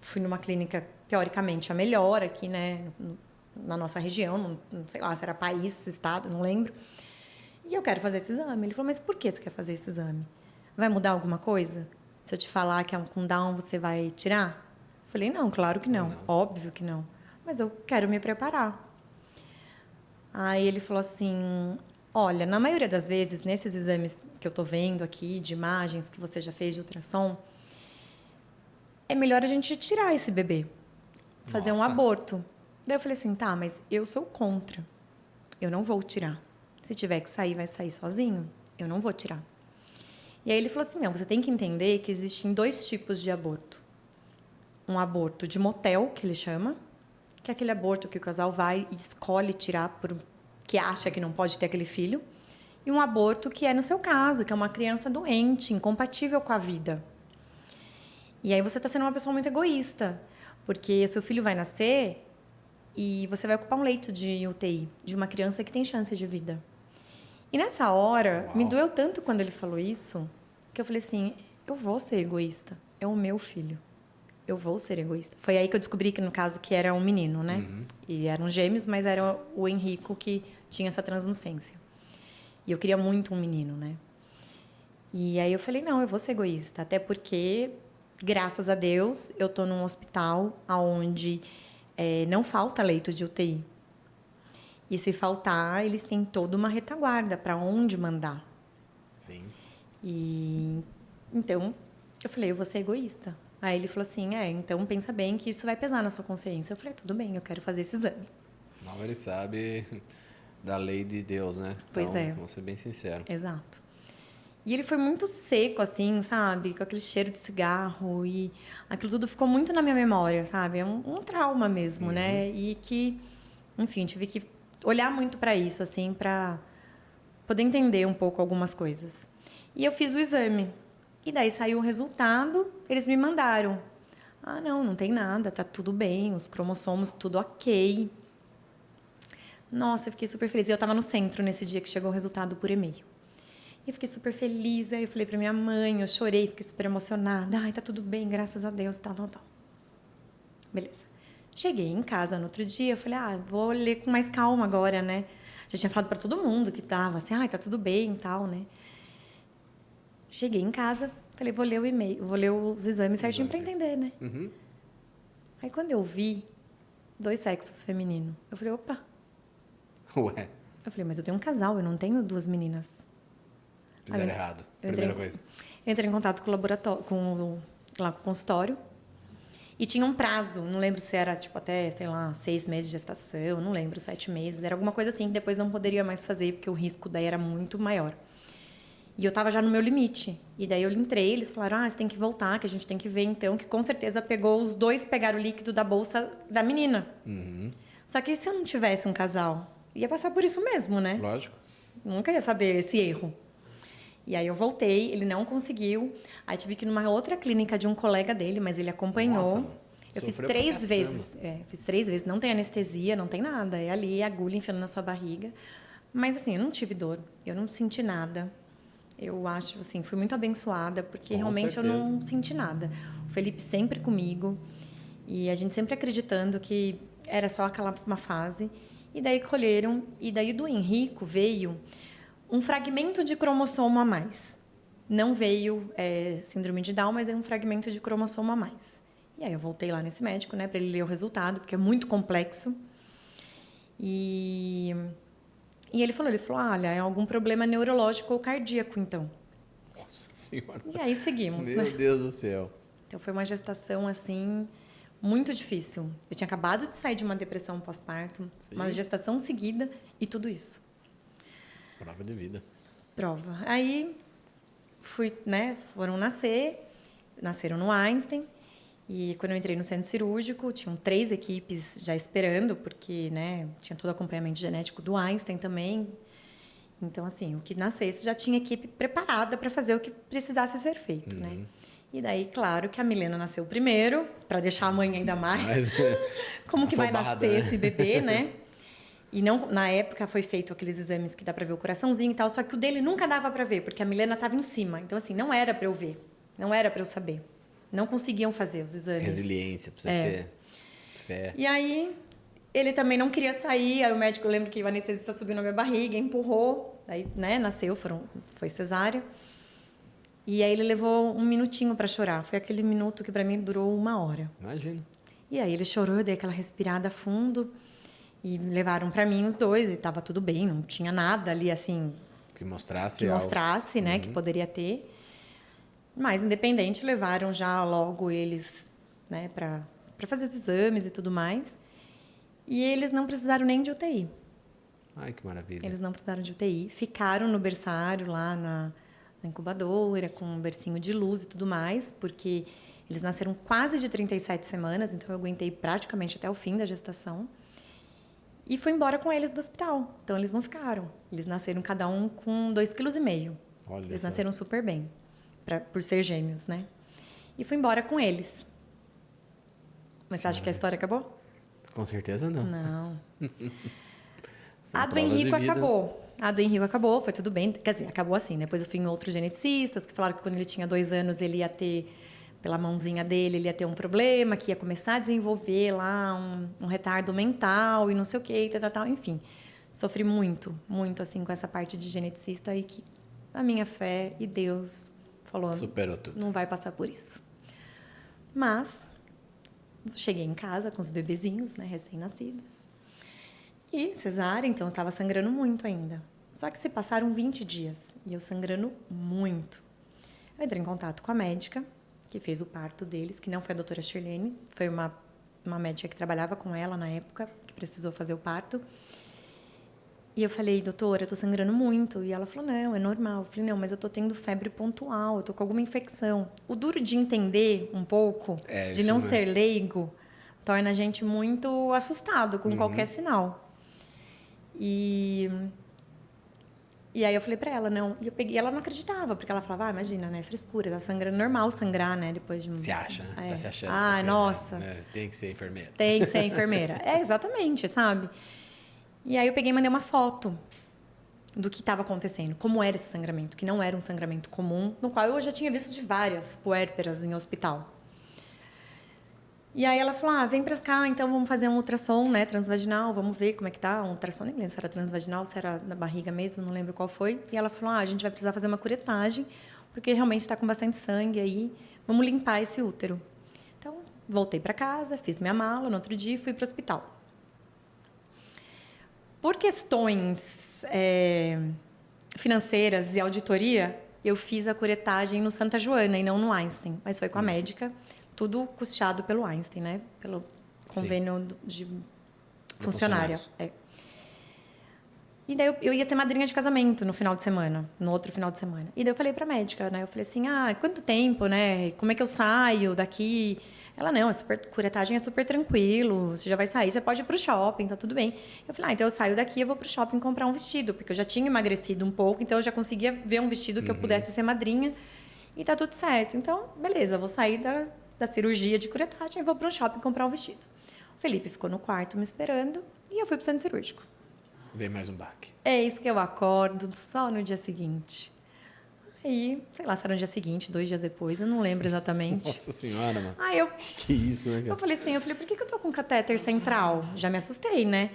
fui numa clínica, teoricamente, a melhor aqui, né, na nossa região, não sei lá se era país, estado, não lembro. E eu quero fazer esse exame. Ele falou, mas por que você quer fazer esse exame? Vai mudar alguma coisa? Se eu te falar que é com Down, você vai tirar? Eu falei, não, claro que não. Óbvio que não. Mas eu quero me preparar. Aí ele falou assim, olha, na maioria das vezes, nesses exames que eu estou vendo aqui, de imagens que você já fez de ultrassom, é melhor a gente tirar esse bebê, fazer um aborto. Daí eu falei assim, tá, mas eu sou contra. Eu não vou tirar. Se tiver que sair, vai sair sozinho. Eu não vou tirar. E aí ele falou assim, não, você tem que entender que existem 2 tipos de aborto. Um aborto de motel, que ele chama, que é aquele aborto que o casal vai e escolhe tirar porque acha que não pode ter aquele filho. e um aborto que é no seu caso, que é uma criança doente, incompatível com a vida. E aí você está sendo uma pessoa muito egoísta, porque seu filho vai nascer e você vai ocupar um leito de UTI, de uma criança que tem chance de vida. E nessa hora, Uau. me doeu tanto quando ele falou isso, que eu falei assim, eu vou ser egoísta, é o meu filho. Eu vou ser egoísta. Foi aí que eu descobri que, no caso, que era um menino, né? E eram gêmeos, mas era o Henrico que tinha essa translucência. E eu queria muito um menino, né? E aí eu falei, não, eu vou ser egoísta. Até porque, graças a Deus, eu estou num hospital onde não falta leito de UTI. E se faltar, eles têm toda uma retaguarda para onde mandar. Sim. E então, eu falei, eu vou ser egoísta. Aí ele falou assim, então pensa bem que isso vai pesar na sua consciência. Eu falei, tudo bem, eu quero fazer esse exame. Mal ele sabe da lei de Deus, né? Pois então, é. Vamos ser bem sinceros. Exato. E ele foi muito seco, assim, sabe? Com aquele cheiro de cigarro. E aquilo tudo ficou muito na minha memória, sabe? É um trauma mesmo, né? E que, enfim, tive que olhar muito para isso, assim, para poder entender um pouco algumas coisas. E eu fiz o exame. E daí saiu o resultado, eles me mandaram. Ah, não tem nada, tá tudo bem, os cromossomos, tudo ok. Nossa, eu fiquei super feliz. Eu estava no centro nesse dia que chegou o resultado por e-mail. E eu fiquei super feliz, aí eu falei para minha mãe, eu chorei, fiquei super emocionada. Ai, tá tudo bem, graças a Deus, tal. Beleza. Cheguei em casa no outro dia, eu falei, vou ler com mais calma agora, né? Já tinha falado para todo mundo que tava assim, tá tudo bem e tal, né? Cheguei em casa, falei, vou ler o e-mail, vou ler os exames certinho para entender, né? Aí quando eu vi 2 sexos femininos, eu falei, opa. Ué. Eu falei, mas eu tenho um casal, eu não tenho 2 meninas. Fizeram errado. Primeira coisa. Eu entrei em contato com o laboratório, lá com o consultório. E tinha um prazo, não lembro se era até, sei lá, 6 meses de gestação, não lembro, 7 meses. Era alguma coisa assim que depois não poderia mais fazer, porque o risco daí era muito maior. E eu estava já no meu limite. E daí eu entrei, eles falaram, você tem que voltar, que a gente tem que ver então, que com certeza os 2 pegaram o líquido da bolsa da menina. Só que se eu não tivesse um casal, ia passar por isso mesmo, né? Lógico. Nunca ia saber esse erro. E aí eu voltei, ele não conseguiu. Aí tive que ir numa outra clínica de um colega dele, mas ele acompanhou. Nossa, eu fiz sofreu 3 pra vezes. Fiz 3 vezes. Não tem anestesia, não tem nada. É ali, agulha enfiando na sua barriga. Mas assim, eu não tive dor. Eu não senti nada. Eu acho, assim, fui muito abençoada, porque Com realmente certeza. eu não senti nada. O Felipe sempre comigo. E a gente sempre acreditando que era só uma fase. E daí colheram. E daí do Henrico veio um fragmento de cromossomo a mais. Não veio síndrome de Down, mas é um fragmento de cromossomo a mais. E aí eu voltei lá nesse médico, né, para ele ler o resultado, porque é muito complexo. E ele falou, olha, é algum problema neurológico ou cardíaco, então. Nossa Senhora. E aí seguimos, né? Meu Deus do céu. Então foi uma gestação, assim, muito difícil. Eu tinha acabado de sair de uma depressão pós-parto, uma gestação seguida e tudo isso. Prova de vida. Prova. Aí foram nasceram no Einstein. E quando eu entrei no centro cirúrgico, tinham 3 equipes já esperando, porque, né, tinha todo o acompanhamento genético do Einstein também. Então, assim, o que nascesse já tinha equipe preparada para fazer o que precisasse ser feito, né? E daí, claro, que a Milena nasceu primeiro, para deixar a mãe ainda mais. Como que vai nascer esse bebê, né? E não, na época foi feito aqueles exames que dá para ver o coraçãozinho e tal, só que o dele nunca dava para ver, porque a Milena estava em cima. Então, assim, não era para eu ver, não era para eu saber. Não conseguiam fazer os exames. Resiliência, pra você ter fé. E aí, ele também não queria sair, aí o médico, eu lembro que o anestesista subiu na minha barriga, empurrou, aí, né, nasceu, foi cesárea. E aí ele levou 1 minutinho para chorar. Foi aquele minuto que para mim durou 1 hora. Imagina. E aí ele chorou, eu dei aquela respirada fundo. E levaram para mim os 2 e estava tudo bem, não tinha nada ali assim que mostrasse, né, que poderia ter. Mas independente, levaram já logo eles, né, para fazer os exames e tudo mais. E eles não precisaram nem de UTI. Ai, que maravilha. Eles não precisaram de UTI, ficaram no berçário lá na incubadora com um bercinho de luz e tudo mais, porque eles nasceram quase de 37 semanas, então eu aguentei praticamente até o fim da gestação. E fui embora com eles do hospital. Então, eles não ficaram. Eles nasceram cada um com 2,5 kg. Olha Eles só. nasceram super bem, por ser gêmeos, né? E fui embora com eles. Mas você acha que a história acabou? Com certeza não. Não. São A do provas de Henrico vida. acabou. A do Henrico acabou, foi tudo bem. Quer dizer, acabou assim. Depois eu fui em outros geneticistas que falaram que quando ele tinha 2 anos ele ia ter, pela mãozinha dele, ele ia ter um problema, que ia começar a desenvolver lá um retardo mental e não sei o quê, tal. Enfim, sofri muito, muito assim com essa parte de geneticista e que a minha fé e Deus falou, Superou tudo. não vai passar por isso. Mas cheguei em casa com os bebezinhos, né, recém-nascidos. E cesárea, então eu estava sangrando muito ainda. Só que se passaram 20 dias e eu sangrando muito. Eu entrei em contato com a médica que fez o parto deles, que não foi a doutora Shirlene, foi uma médica que trabalhava com ela na época, que precisou fazer o parto. E eu falei, doutora, eu tô sangrando muito. E ela falou, não, é normal. Eu falei, não, mas eu tô tendo febre pontual, eu tô com alguma infecção. O duro de entender um pouco, de isso não mesmo. ser leigo, torna a gente muito assustado com qualquer sinal. E aí eu falei pra ela, não. E eu peguei, ela não acreditava, porque ela falava, imagina, né, frescura, tá sangrando, normal sangrar, né, depois de... Se acha, né? Tá se achando. Ah, super, nossa. né? Tem que ser enfermeira. Tem que ser enfermeira. É, exatamente, sabe? E aí eu peguei e mandei uma foto do que estava acontecendo, como era esse sangramento, que não era um sangramento comum, no qual eu já tinha visto de várias puérperas em hospital. E aí ela falou, vem pra cá, então vamos fazer um ultrassom, né, transvaginal, vamos ver como é que tá, um ultrassom, nem lembro se era transvaginal, se era na barriga mesmo, não lembro qual foi. E ela falou, a gente vai precisar fazer uma curetagem, porque realmente está com bastante sangue aí, vamos limpar esse útero. Então, voltei para casa, fiz minha mala no outro dia e fui para o hospital. Por questões financeiras e auditoria, eu fiz a curetagem no Santa Joana e não no Einstein, mas foi com a médica, tudo custeado pelo Einstein, né? Pelo convênio de funcionária. E daí eu ia ser madrinha de casamento no final de semana, no outro final de semana. E daí eu falei pra médica, né? Eu falei assim, quanto tempo, né? Como é que eu saio daqui? Ela, não, curetagem é super tranquilo, você já vai sair, você pode ir pro shopping, tá tudo bem. Eu falei, então eu saio daqui, eu vou pro shopping comprar um vestido, porque eu já tinha emagrecido um pouco, então eu já conseguia ver um vestido que eu pudesse ser madrinha e tá tudo certo. Então, beleza, eu vou sair da cirurgia de curetagem e vou pro shopping comprar um vestido. O Felipe ficou no quarto me esperando e eu fui pro centro cirúrgico. Veio mais um baque. Eis que eu acordo só no dia seguinte. Aí, sei lá, se era no dia seguinte, 2 dias depois, eu não lembro exatamente. Nossa senhora, mano. Aí eu Que isso, né, cara? Eu falei, por que eu tô com catéter central? Já me assustei, né?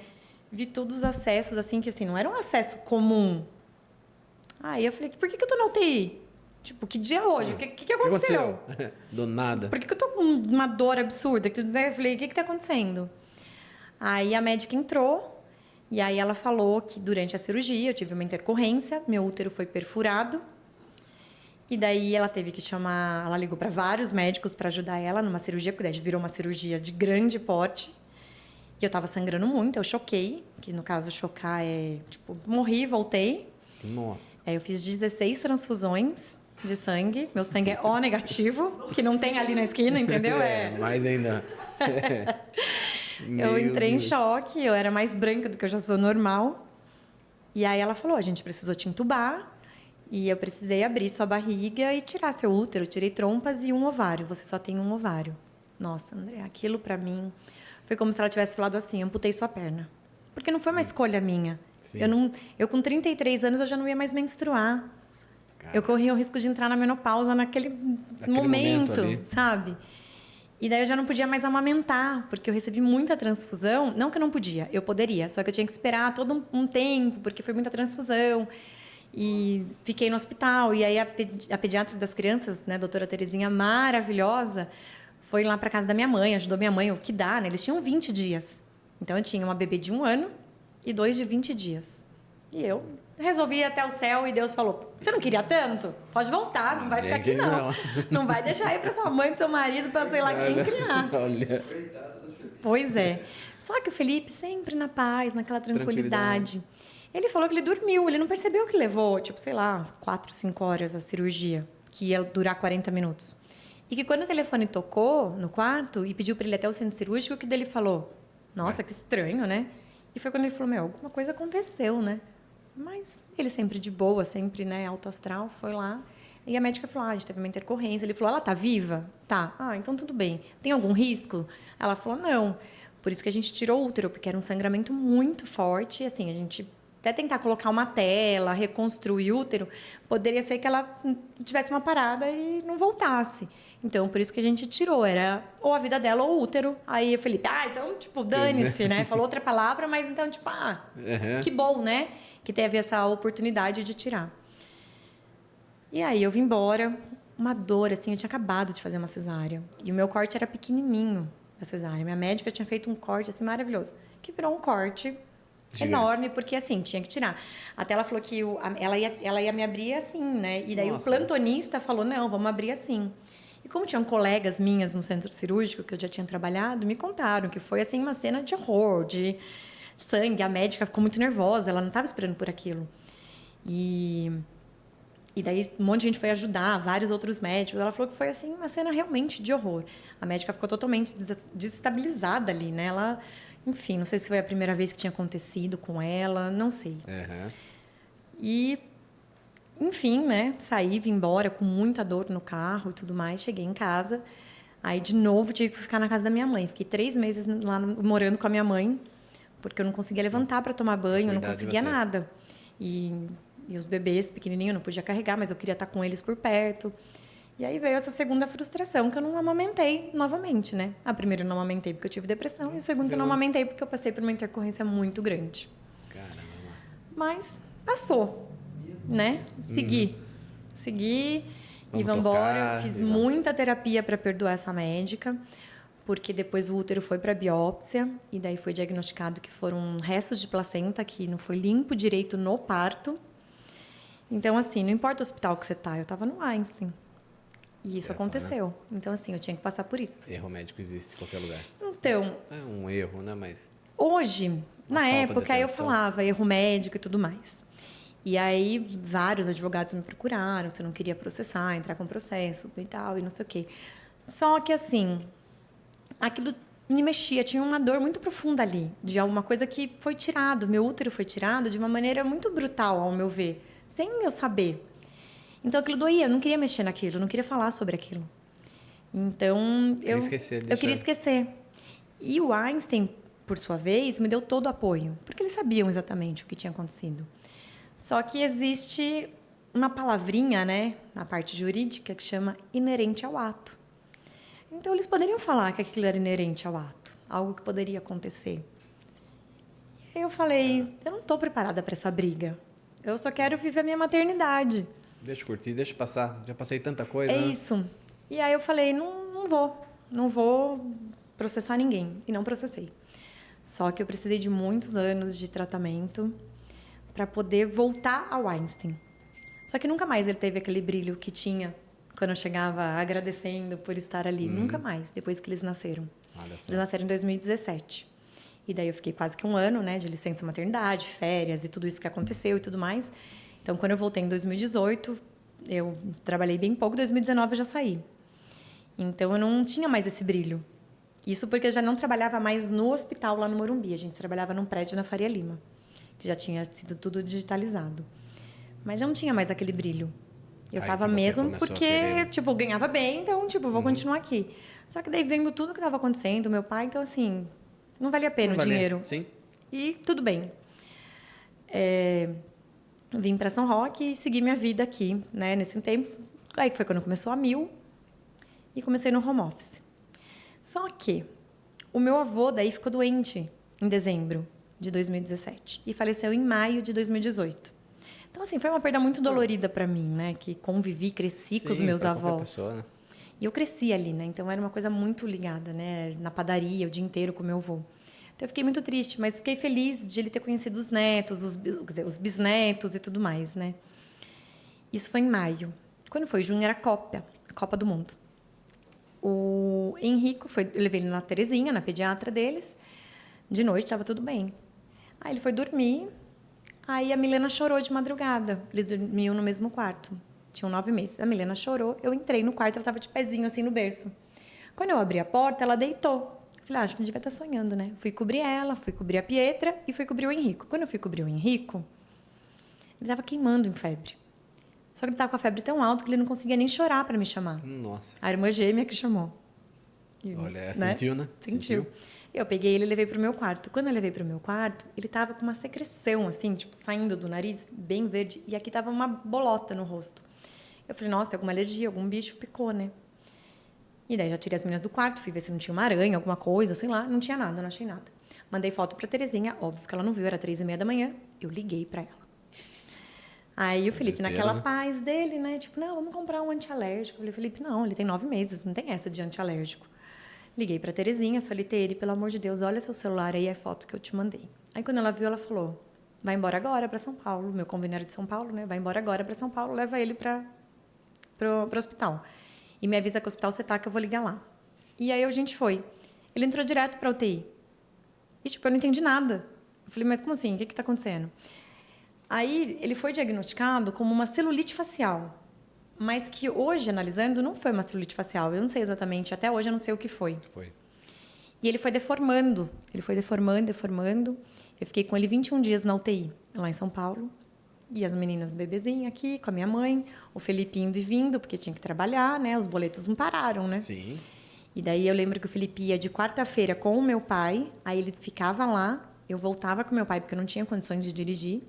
Vi todos os acessos, assim, que assim, não era um acesso comum. Aí eu falei, por que eu tô na UTI? Tipo, que dia é hoje? O que aconteceu? Do nada. Por que eu tô com uma dor absurda? Eu falei, o que tá acontecendo? Aí a médica entrou, e aí ela falou que durante a cirurgia eu tive uma intercorrência, meu útero foi perfurado. E daí ela teve que chamar, ela ligou para vários médicos para ajudar ela numa cirurgia, porque daí virou uma cirurgia de grande porte. E eu estava sangrando muito, eu choquei, que no caso chocar é, tipo, morri, voltei. Nossa. Aí eu fiz 16 transfusões de sangue, meu sangue é O negativo, que não tem ali na esquina, entendeu? Mais ainda. Eu entrei em choque, eu era mais branca do que eu já sou normal. E aí ela falou, a gente precisou te entubar. E eu precisei abrir sua barriga e tirar seu útero. Eu tirei trompas e um ovário. Você só tem um ovário. Nossa, André, aquilo pra mim foi como se ela tivesse falado assim, amputei sua perna. Porque não foi uma escolha minha. Sim. Eu com 33 anos, eu já não ia mais menstruar. Cara. Eu corria o risco de entrar na menopausa naquele momento ali. sabe? E daí eu já não podia mais amamentar, porque eu recebi muita transfusão. Não que eu não podia, eu poderia. Só que eu tinha que esperar todo um tempo, porque foi muita transfusão. E fiquei no hospital. E aí a pediatra das crianças, né, a doutora Terezinha, maravilhosa, foi lá para casa da minha mãe, ajudou minha mãe, o que dá, né? Eles tinham 20 dias. Então, eu tinha uma bebê de 1 ano e 2 de 20 dias. E eu resolvi ir até o céu e Deus falou, você não queria tanto? Pode voltar, não vai ficar aqui não. Não vai deixar ir para sua mãe, para seu marido, para sei lá quem criar. Olha. Pois é. Só que o Felipe sempre na paz, naquela tranquilidade. Ele falou que ele dormiu, ele não percebeu que levou, tipo, sei lá, 4, 5 horas a cirurgia, que ia durar 40 minutos. E que quando o telefone tocou no quarto e pediu para ele ir até o centro cirúrgico, que dele falou, nossa, que estranho, né? E foi quando ele falou, alguma coisa aconteceu, né? Mas ele sempre de boa, sempre, né, alto astral, foi lá. E a médica falou, a gente teve uma intercorrência. Ele falou, ela tá viva? Tá. Ah, então tudo bem. Tem algum risco? Ela falou, não. Por isso que a gente tirou o útero, porque era um sangramento muito forte. Assim, a gente até tentar colocar uma tela, reconstruir o útero, poderia ser que ela tivesse uma parada e não voltasse. Então, por isso que a gente tirou. Era ou a vida dela ou o útero. Aí o Felipe, então, tipo, dane-se, né? Falou outra palavra, mas então, tipo, que bom, né? Que teve essa oportunidade de tirar. E aí eu vim embora, uma dor, assim, eu tinha acabado de fazer uma cesárea. E o meu corte era pequenininho, da cesárea. Minha médica tinha feito um corte, assim, maravilhoso. Que virou um corte gigante, enorme, porque, assim, tinha que tirar. Até ela falou que ela ia me abrir assim, né? E daí o plantonista falou, não, vamos abrir assim. E como tinham colegas minhas no centro cirúrgico, que eu já tinha trabalhado, me contaram que foi, assim, uma cena de horror, de sangue. A médica ficou muito nervosa, ela não estava esperando por aquilo. E daí um monte de gente foi ajudar, vários outros médicos. Ela falou que foi, assim, uma cena realmente de horror. A médica ficou totalmente desestabilizada ali, né? Ela, enfim, não sei se foi a primeira vez que tinha acontecido com ela, não sei. E, enfim, né? Saí, vim embora com muita dor no carro e tudo mais. Cheguei em casa. Aí, de novo, tive que ficar na casa da minha mãe. Fiquei 3 meses lá morando com a minha mãe, porque eu não conseguia levantar para tomar banho, eu não conseguia nada. E os bebês pequenininhos eu não podia carregar, mas eu queria estar com eles por perto. E aí veio essa segunda frustração, que eu não amamentei novamente, né? A primeira eu não amamentei porque eu tive depressão, e a segunda eu não amamentei porque eu passei por uma intercorrência muito grande. Caramba. Mas passou, né? Segui e vamos embora. Fiz muita terapia para perdoar essa médica, porque depois o útero foi para biópsia e daí foi diagnosticado que foram restos de placenta que não foi limpo direito no parto. Então, assim, não importa o hospital que você tá, eu estava no Einstein. E isso aconteceu. Né? Então, assim, eu tinha que passar por isso. Erro médico existe em qualquer lugar. Então... É um erro, né? Mas... Hoje, na época, eu falava erro médico e tudo mais. E aí, vários advogados me procuraram, se eu não queria processar, entrar com processo e tal, e não sei o quê. Só que, assim, aquilo me mexia, tinha uma dor muito profunda ali, de alguma coisa que foi tirado, meu útero foi tirado de uma maneira muito brutal, ao meu ver, sem eu saber. Então, aquilo doía, eu não queria mexer naquilo, eu não queria falar sobre aquilo. Então, eu queria esquecer. E o Einstein, por sua vez, me deu todo o apoio, porque eles sabiam exatamente o que tinha acontecido. Só que existe uma palavrinha, né, na parte jurídica, que chama inerente ao ato. Então, eles poderiam falar que aquilo era inerente ao ato, algo que poderia acontecer. E aí eu falei, eu não estou preparada para essa briga. Eu só quero viver a minha maternidade. Deixa eu curtir, deixa eu passar. Já passei tanta coisa. É isso. E aí eu falei, não vou processar ninguém. E não processei. Só que eu precisei de muitos anos de tratamento para poder voltar ao Einstein. Só que nunca mais ele teve aquele brilho que tinha quando eu chegava agradecendo por estar ali. Nunca mais, depois que eles nasceram. Olha só. Eles nasceram em 2017. E daí eu fiquei quase que 1 ano, né, de licença maternidade, férias e tudo isso que aconteceu e tudo mais. Então, quando eu voltei em 2018, eu trabalhei bem pouco, em 2019 eu já saí. Então, eu não tinha mais esse brilho. Isso porque eu já não trabalhava mais no hospital lá no Morumbi. A gente trabalhava num prédio na Faria Lima, que já tinha sido tudo digitalizado. Mas já não tinha mais aquele brilho. Eu estava mesmo porque, tipo, ganhava bem, então, tipo, vou continuar aqui. Só que daí, vendo tudo que estava acontecendo, meu pai, então, assim, não valia a pena o dinheiro. Sim. E tudo bem. Vim para São Roque e segui minha vida aqui, né? Nesse tempo, aí foi quando começou a 1000 e comecei no home office. Só que o meu avô daí ficou doente em dezembro de 2017 e faleceu em maio de 2018. Então, assim, foi uma perda muito dolorida para mim, né? Que convivi, cresci com os meus avós. Pessoa, né? E eu cresci ali, né? Então, era uma coisa muito ligada, né? Na padaria, o dia inteiro com meu avô. Então, eu fiquei muito triste, mas fiquei feliz de ele ter conhecido os netos, os bisnetos e tudo mais, né? Isso foi em maio. Quando foi junho, era a Copa do Mundo. O Henrico, eu levei ele na Terezinha, na pediatra deles. De noite, estava tudo bem. Aí ele foi dormir, aí a Milena chorou de madrugada. Eles dormiam no mesmo quarto. Tinham 9 meses. A Milena chorou, eu entrei no quarto, ela estava de pezinho, assim, no berço. Quando eu abri a porta, ela deitou. Falei, acho que a gente vai estar sonhando, né? Fui cobrir ela, fui cobrir a Pietra e fui cobrir o Henrico. Quando eu fui cobrir o Henrico, ele estava queimando em febre. Só que ele estava com a febre tão alta que ele não conseguia nem chorar para me chamar. Nossa. A irmã gêmea que chamou. Olha, sentiu, né? Sentiu. Eu peguei ele e levei para o meu quarto. Quando eu levei para o meu quarto, ele estava com uma secreção, assim, tipo, saindo do nariz, bem verde. E aqui estava uma bolota no rosto. Eu falei, nossa, alguma alergia, algum bicho picou, né? E daí já tirei as meninas do quarto, fui ver se não tinha uma aranha, alguma coisa, sei lá. Não tinha nada, não achei nada. Mandei foto para Terezinha, óbvio que ela não viu, era 3h30 da manhã. Eu liguei para ela. Aí o Felipe, naquela paz dele, né? Tipo, não, vamos comprar um antialérgico. Eu falei, Felipe, não, ele tem 9 meses, não tem essa de antialérgico. Liguei para Terezinha, falei, Tere, pelo amor de Deus, olha seu celular aí, é a foto que eu te mandei. Aí quando ela viu, ela falou, vai embora agora para São Paulo. Meu convênio era de São Paulo, né? Vai embora agora para São Paulo, leva ele para o hospital. E me avisa que o hospital você tá, que eu vou ligar lá. E aí a gente foi. Ele entrou direto para UTI. E, tipo, eu não entendi nada. Eu falei, mas como assim? O que está acontecendo? Aí ele foi diagnosticado como uma celulite facial. Mas que hoje, analisando, não foi uma celulite facial. Eu não sei exatamente, até hoje eu não sei o que foi. E ele foi deformando. Ele foi deformando, deformando. Eu fiquei com ele 21 dias na UTI, lá em São Paulo. E as meninas bebezinhas aqui, com a minha mãe. O Felipe indo e vindo, porque tinha que trabalhar, né? Os boletos não pararam, né? Sim. E daí eu lembro que o Felipe ia de quarta-feira com o meu pai. Aí ele ficava lá. Eu voltava com o meu pai, porque eu não tinha condições de dirigir.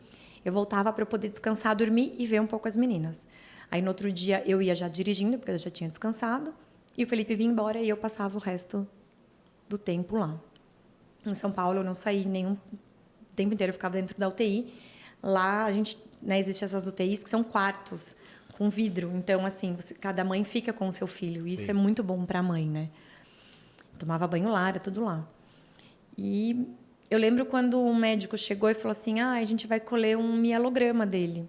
Eu voltava para eu poder descansar, dormir e ver um pouco as meninas. Aí, no outro dia, eu ia já dirigindo, porque eu já tinha descansado. E o Felipe vinha embora e eu passava o resto do tempo lá. Em São Paulo, eu não saí nenhum... O tempo inteiro eu ficava dentro da UTI. Lá, a gente... Né, existem essas UTIs que são quartos com vidro. Então, assim, cada mãe fica com o seu filho. E isso é muito bom para a mãe, né? Tomava banho lá, era tudo lá. E eu lembro quando um médico chegou e falou assim, a gente vai colher um mielograma dele.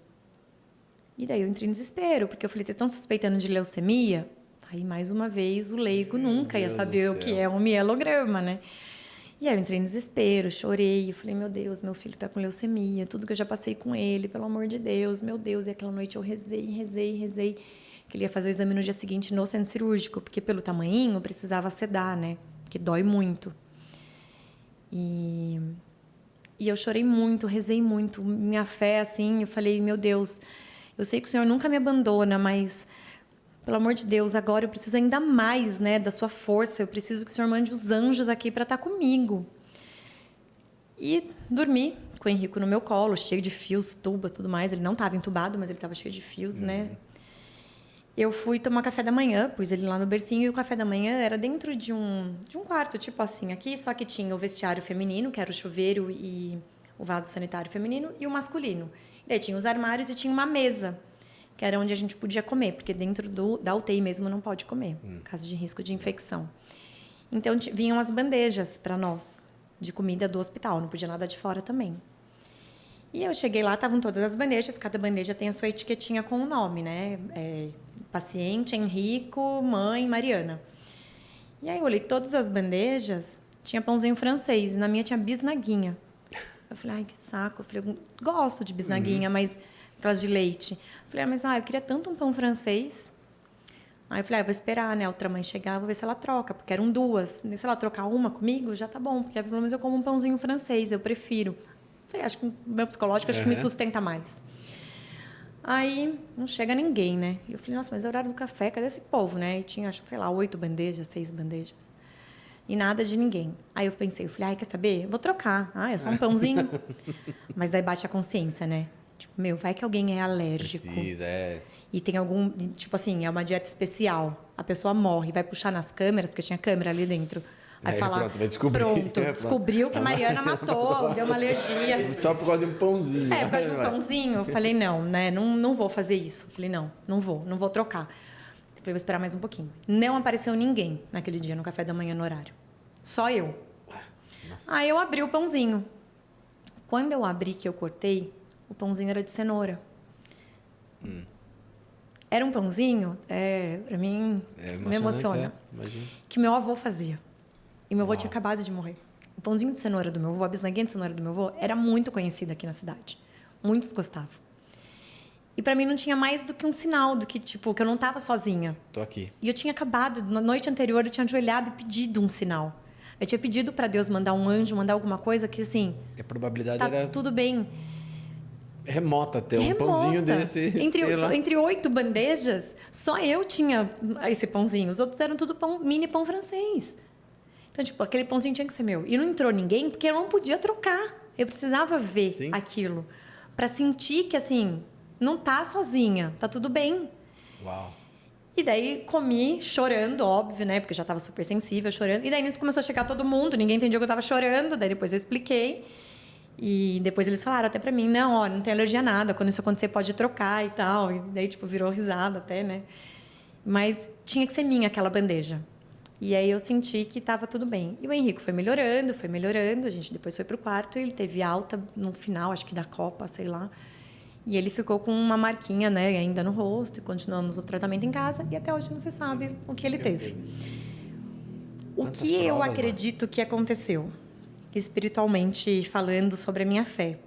E daí eu entrei em desespero, porque eu falei, vocês estão suspeitando de leucemia? Aí, mais uma vez, o leigo nunca ia saber o que é um mielograma, né? E aí eu entrei em desespero, chorei, eu falei, meu Deus, meu filho está com leucemia, tudo que eu já passei com ele, pelo amor de Deus, meu Deus. E aquela noite eu rezei, que ele ia fazer o exame no dia seguinte no centro cirúrgico, porque pelo tamanhinho precisava sedar, né? Porque dói muito. E eu chorei muito, rezei muito, minha fé, assim, eu falei, meu Deus, eu sei que o Senhor nunca me abandona, mas, pelo amor de Deus, agora eu preciso ainda mais, né, da sua força, eu preciso que o Senhor mande os anjos aqui para estar comigo. E dormi com o Henrico no meu colo, cheio de fios, tuba, tudo mais. Ele não estava entubado, mas ele estava cheio de fios, né? Eu fui tomar café da manhã, pus ele lá no bercinho, e o café da manhã era dentro de um quarto, tipo assim, aqui, só que tinha o vestiário feminino, que era o chuveiro e o vaso sanitário feminino, e o masculino. E daí tinha os armários e tinha uma mesa, que era onde a gente podia comer, porque dentro da UTI mesmo não pode comer, caso de risco de infecção. Então, vinham as bandejas para nós, de comida do hospital, não podia nada de fora também. E eu cheguei lá, estavam todas as bandejas, cada bandeja tem a sua etiquetinha com o nome, né? Paciente, Henrico, mãe, Mariana. E aí eu olhei todas as bandejas, tinha pãozinho francês, e na minha tinha bisnaguinha. Eu falei, ai, que saco. Eu falei, gosto de bisnaguinha, mas aquelas de leite. Eu falei, mas eu queria tanto um pão francês. Aí eu falei, vou esperar, né, a outra mãe chegar, vou ver se ela troca, porque eram 2. E se ela trocar uma comigo, já tá bom, porque pelo menos eu como um pãozinho francês, eu prefiro. Não sei, acho que o meu psicológico acho que me sustenta mais. Aí não chega ninguém, né? E eu falei, nossa, mas é o horário do café, cadê esse povo, né? E tinha, acho que, sei lá, 8 bandejas, 6 bandejas. E nada de ninguém. Aí eu pensei, eu falei, quer saber? Eu vou trocar. É só um pãozinho. Mas daí bate a consciência, né? Tipo, vai que alguém é alérgico. Precisa, E tem algum, tipo assim, é uma dieta especial. A pessoa morre, vai puxar nas câmeras, porque tinha câmera ali dentro. Aí fala, pronto, vai descobrir. Pronto, descobriu que a Mariana matou, deu uma alergia. Só por causa de um pãozinho. Por causa de um pãozinho. Eu falei, não, né? Não vou fazer isso. Eu falei, não vou trocar. Eu falei, vou esperar mais um pouquinho. Não apareceu ninguém naquele dia, no café da manhã, no horário. Só eu. Nossa. Aí eu abri o pãozinho. Quando eu abri, que eu cortei, o pãozinho era de cenoura. Era um pãozinho, pra mim, me emociona. Que meu avô fazia. E meu avô tinha acabado de morrer. O pãozinho de cenoura do meu avô, a bisnaguinha de cenoura do meu avô, era muito conhecida aqui na cidade. Muitos gostavam. E para mim não tinha mais do que um sinal do que, tipo, que eu não estava sozinha. Tô aqui. E eu tinha acabado, na noite anterior, eu tinha ajoelhado e pedido um sinal. Eu tinha pedido para Deus mandar um anjo, mandar alguma coisa que, assim, A probabilidade tá era tudo bem. remota ter um Remota. pãozinho desse. Entre 8 bandejas, só eu tinha esse pãozinho. Os outros eram tudo mini pão francês. Então, tipo, aquele pãozinho tinha que ser meu. E não entrou ninguém porque eu não podia trocar. Eu precisava ver Sim. aquilo. Para sentir que, assim, não tá sozinha. Tá tudo bem. Uau. E daí comi chorando, óbvio, né? Porque eu já estava super sensível, chorando. E daí nisso começou a chegar todo mundo. Ninguém entendia que eu estava chorando. Daí depois eu expliquei. E depois eles falaram até para mim, não, ó, não tem alergia a nada. Quando isso acontecer, pode trocar e tal. E daí, tipo, virou risada até, né? Mas tinha que ser minha aquela bandeja. E aí eu senti que estava tudo bem. E o Henrico foi melhorando, foi melhorando. A gente depois foi pro quarto e ele teve alta no final, acho que da Copa, sei lá. E ele ficou com uma marquinha, né, ainda no rosto. E continuamos o tratamento em casa. E até hoje não se sabe o que ele teve. O Quantas que eu provas, acredito que aconteceu, espiritualmente falando sobre a minha fé?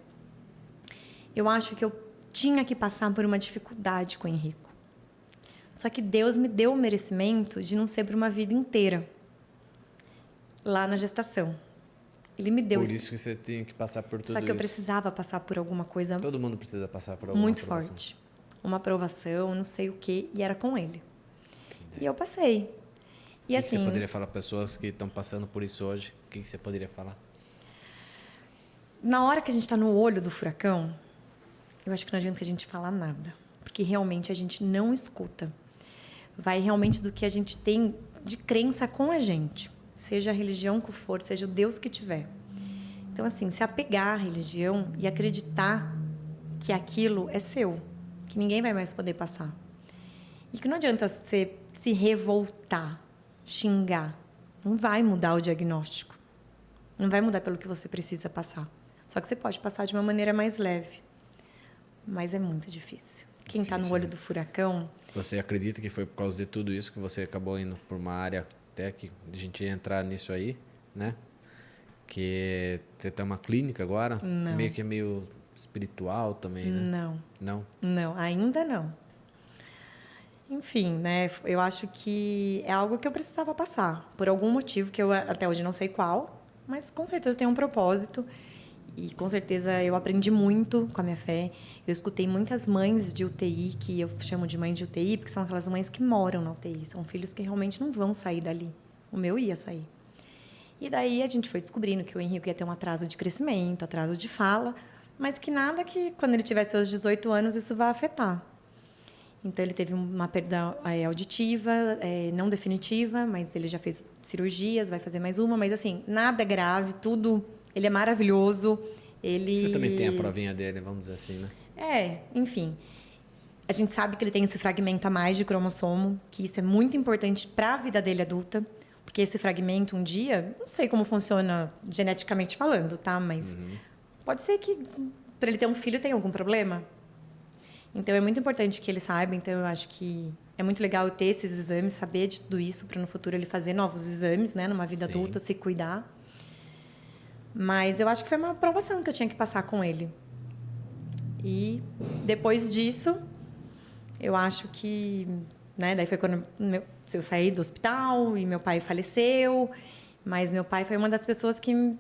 Eu acho que eu tinha que passar por uma dificuldade com o Henrico. Só que Deus me deu o merecimento de não ser por uma vida inteira, lá na gestação. Ele me deu Por isso que você tinha que passar por tudo isso. Só que eu precisava passar por alguma coisa Todo mundo precisa passar por alguma muito aprovação. forte. Uma aprovação, não sei o quê, e era com ele. E eu passei. E O assim, que você poderia falar para pessoas que estão passando por isso hoje? O que você poderia falar? na hora que a gente está no olho do furacão, eu acho que não adianta a gente falar nada. Porque realmente a gente não escuta. Vai realmente do que a gente tem de crença com a gente. Seja a religião que for, seja o Deus que tiver. Então, assim, se apegar à religião e acreditar que aquilo é seu, que ninguém vai mais poder passar. E que não adianta você se revoltar, xingar. Não vai mudar o diagnóstico. Não vai mudar pelo que você precisa passar. Só que você pode passar de uma maneira mais leve. Mas é muito difícil. Quem está no olho do furacão... Você acredita que foi por causa de tudo isso que você acabou indo por uma área até que a gente ia entrar nisso aí, né? Que você tem uma clínica agora? Não. Meio que é meio espiritual também, né? Não. Não? Não, ainda não. Enfim, né? Eu acho que é algo que eu precisava passar. Por algum motivo que eu até hoje não sei qual, mas com certeza tem um propósito. E com certeza eu aprendi muito com a minha fé. Eu escutei muitas mães de UTI, que eu chamo de mães de UTI, porque são aquelas mães que moram na UTI. São filhos que realmente não vão sair dali. O meu ia sair. E daí a gente foi descobrindo que o Henrique ia ter um atraso de crescimento, atraso de fala, mas que nada que, quando ele tivesse seus 18 anos, isso vai afetar. Então, ele teve uma perda auditiva, não definitiva, mas ele já fez cirurgias, vai fazer mais uma, mas, assim, nada grave, tudo... Ele é maravilhoso, ele... Você também tem a provinha dele, vamos dizer assim, né? Enfim. A gente sabe que ele tem esse fragmento a mais de cromossomo, que isso é muito importante para a vida dele adulta, porque esse fragmento, um dia, não sei como funciona geneticamente falando, tá? Mas pode ser que, para ele ter um filho, tenha algum problema. Então, é muito importante que ele saiba. Então, eu acho que é muito legal eu ter esses exames, saber de tudo isso, para no futuro ele fazer novos exames, né? Numa vida adulta, se cuidar. Mas eu acho que foi uma aprovação que eu tinha que passar com ele. E depois disso, eu acho que... né? Daí foi quando eu saí do hospital e meu pai faleceu. Mas meu pai foi uma das pessoas que me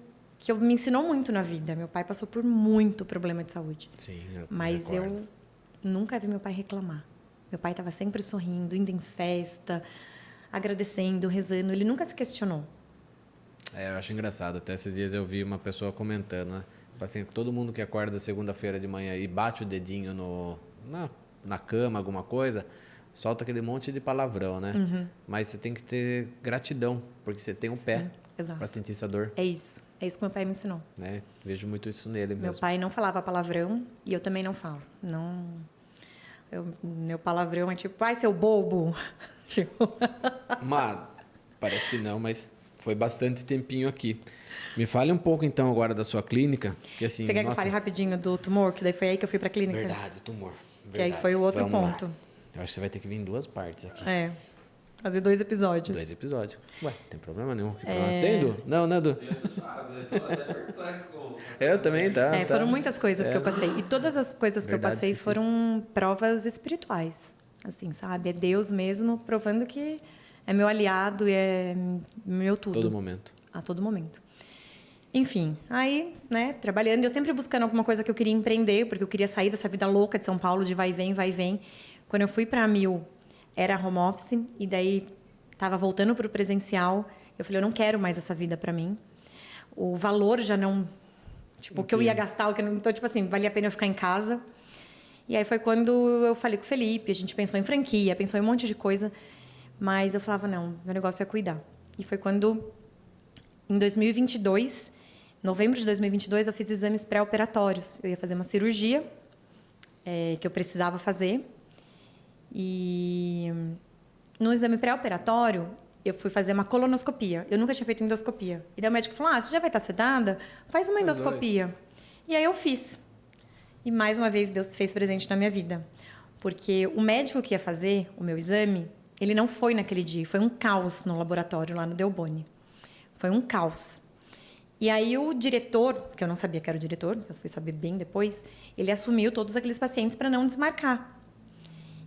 ensinou muito na vida. Meu pai passou por muito problema de saúde. Sim, Mas eu nunca vi meu pai reclamar. Meu pai estava sempre sorrindo, indo em festa, agradecendo, rezando. Ele nunca se questionou. Eu acho engraçado. Até esses dias eu vi uma pessoa comentando, né? Assim, todo mundo que acorda segunda-feira de manhã e bate o dedinho na cama, alguma coisa, solta aquele monte de palavrão, né? Mas você tem que ter gratidão, porque você tem um pé para sentir essa dor. É isso. É isso que meu pai me ensinou. Né? Vejo muito isso nele mesmo. Meu pai não falava palavrão e eu também não falo. Meu palavrão é tipo, ai, seu bobo. Tipo... Parece que não, mas foi bastante tempinho aqui. Me fale um pouco, então, agora da sua clínica. Que, assim, você quer que eu fale rapidinho do tumor? Que daí foi aí que eu fui para a clínica. Verdade, tumor. Verdade. Que aí foi o outro Vamos ponto. Lá. Eu acho que você vai ter que vir em 2 partes aqui. Fazer 2 episódios. 2 episódios. Ué, não tem problema nenhum. Que problema você tem, Edu? Não, né, Edu? Eu tô até perplexo com... Eu também, tá. Foram muitas coisas que eu passei. E todas as coisas que eu passei foram provas espirituais. Assim, sabe? É Deus mesmo provando que é meu aliado e é meu tudo. Todo momento. a todo momento. Enfim, aí, né, trabalhando, eu sempre buscando alguma coisa que eu queria empreender, porque eu queria sair dessa vida louca de São Paulo, de vai e vem, vai e vem. Quando eu fui para a Mil, era home office, e daí estava voltando para o presencial. Eu falei, eu não quero mais essa vida para mim. O valor já não... Tipo, o que eu ia gastar, o que eu não... Então, tipo assim, valia a pena eu ficar em casa. E aí foi quando eu falei com o Felipe, a gente pensou em franquia, pensou em um monte de coisa, mas eu falava, não, meu negócio é cuidar. E foi quando, em 2022, novembro de 2022, eu fiz exames pré-operatórios. Eu ia fazer uma cirurgia que eu precisava fazer. E no exame pré-operatório, eu fui fazer uma colonoscopia. Eu nunca tinha feito endoscopia. E daí o médico falou, você já vai estar sedada? Faz uma endoscopia. E aí eu fiz. E, mais uma vez, Deus se fez presente na minha vida. Porque o médico que ia fazer o meu exame, ele não foi naquele dia. Foi um caos no laboratório, lá no Delboni. Foi um caos. E aí o diretor, que eu não sabia que era o diretor, eu fui saber bem depois, ele assumiu todos aqueles pacientes para não desmarcar.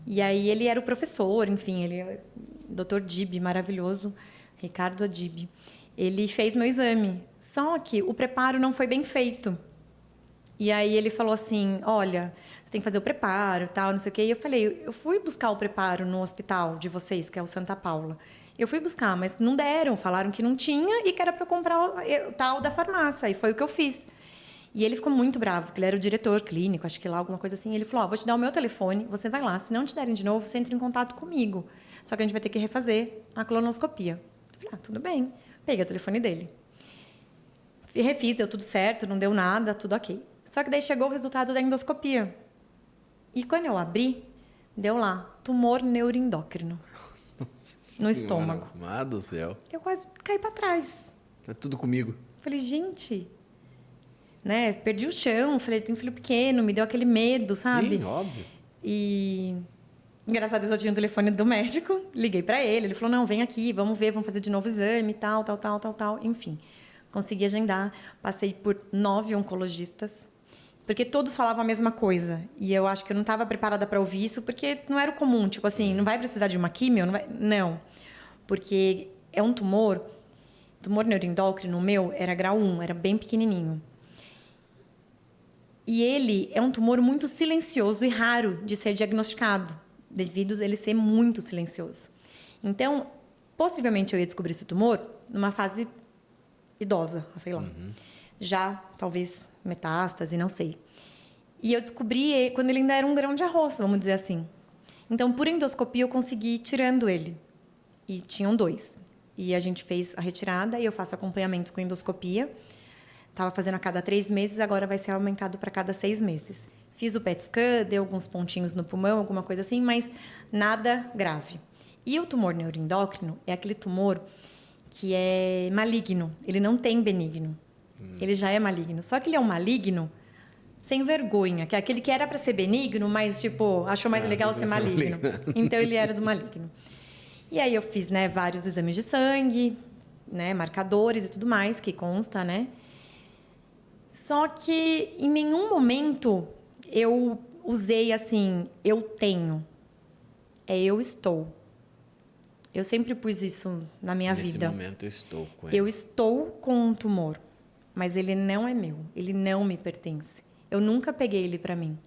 E aí ele era o professor, enfim, ele é Dr. Dib, maravilhoso, Ricardo Adib. Ele fez meu exame, só que o preparo não foi bem feito. E aí ele falou assim, olha, você tem que fazer o preparo, tal, não sei o quê. E eu falei, eu fui buscar o preparo no hospital de vocês, que é o Santa Paula. Eu fui buscar, mas não deram, falaram que não tinha e que era para eu comprar o tal da farmácia. E foi o que eu fiz. E ele ficou muito bravo, porque ele era o diretor clínico, acho que lá, alguma coisa assim. Ele falou, vou te dar o meu telefone, você vai lá. Se não te derem de novo, você entra em contato comigo. Só que a gente vai ter que refazer a colonoscopia. Eu falei, tudo bem. Peguei o telefone dele. Refiz, deu tudo certo, não deu nada, tudo ok. Só que daí chegou o resultado da endoscopia. E quando eu abri, deu lá, tumor neuroendócrino. No estômago. Amado do céu. Eu quase caí para trás. É tudo comigo. Falei, gente... Né? Perdi o chão, falei, tem um filho pequeno, me deu aquele medo, sabe? Sim, óbvio. E... Engraçado, eu só tinha o telefone do médico, liguei para ele, ele falou, não, vem aqui, vamos ver, vamos fazer de novo o exame, tal. Enfim, consegui agendar, passei por 9 oncologistas, porque todos falavam a mesma coisa. E eu acho que eu não estava preparada para ouvir isso, porque não era o comum. Tipo assim, não vai precisar de uma químio? Não. Porque é um tumor neuroendócrino, o meu era grau 1, era bem pequenininho. E ele é um tumor muito silencioso e raro de ser diagnosticado, devido a ele ser muito silencioso. Então, possivelmente eu ia descobrir esse tumor numa fase idosa, sei lá. Já, talvez, metástase, não sei. E eu descobri quando ele ainda era um grão de arroz, vamos dizer assim. Então, por endoscopia, eu consegui ir tirando ele. E tinham 2. E a gente fez a retirada e eu faço acompanhamento com endoscopia. Estava fazendo a cada 3 meses, agora vai ser aumentado para cada 6 meses. Fiz o PET scan, dei alguns pontinhos no pulmão, alguma coisa assim, mas nada grave. E o tumor neuroendócrino é aquele tumor que é maligno. Ele não tem benigno. Ele já é maligno. Só que ele é um maligno sem vergonha, que é aquele que era para ser benigno, mas, tipo, achou mais legal ser maligno. Então, ele era do maligno. E aí, eu fiz, né, vários exames de sangue, né, marcadores e tudo mais, que consta, né? Só que, em nenhum momento, eu usei assim, eu tenho. Eu estou. Eu sempre pus isso na minha vida. Nesse momento, eu estou com ele. Eu estou com um tumor, mas ele não é meu. Ele não me pertence. Eu nunca peguei ele para mim.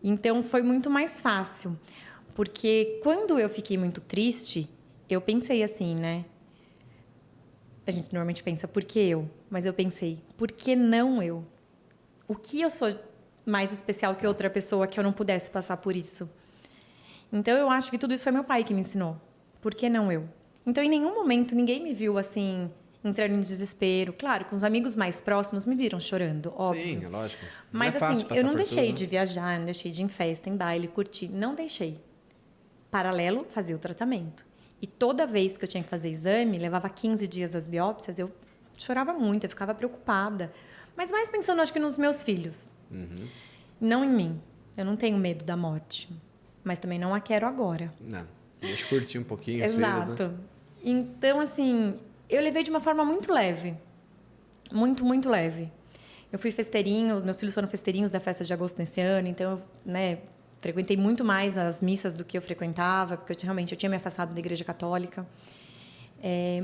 Então, foi muito mais fácil. Porque, quando eu fiquei muito triste, eu pensei assim, né? A gente normalmente pensa, por que eu? Mas eu pensei, por que não eu? O que eu sou mais especial que outra pessoa que eu não pudesse passar por isso? Então, eu acho que tudo isso foi meu pai que me ensinou. Por que não eu? Então, em nenhum momento, ninguém me viu assim, entrando em desespero. Claro, com os amigos mais próximos me viram chorando, óbvio. Sim, é lógico. Mas, não é assim, passar eu não por deixei tudo, de viajar, não deixei de ir em festa, em baile, curtir. Não deixei. Paralelo, fazia o tratamento. E toda vez que eu tinha que fazer exame, levava 15 dias as biópsias, eu chorava muito, eu ficava preocupada. Mas mais pensando, acho que nos meus filhos. Não em mim. Eu não tenho medo da morte. Mas também não a quero agora. Não. Deixa eu curtir um pouquinho os filhos, Exato. né? Então, assim, eu levei de uma forma muito leve. Muito, muito leve. Eu fui festeirinho, os meus filhos foram festeirinhos da festa de agosto nesse ano, então, eu, né, frequentei muito mais as missas do que eu frequentava, porque realmente eu tinha me afastado da Igreja Católica.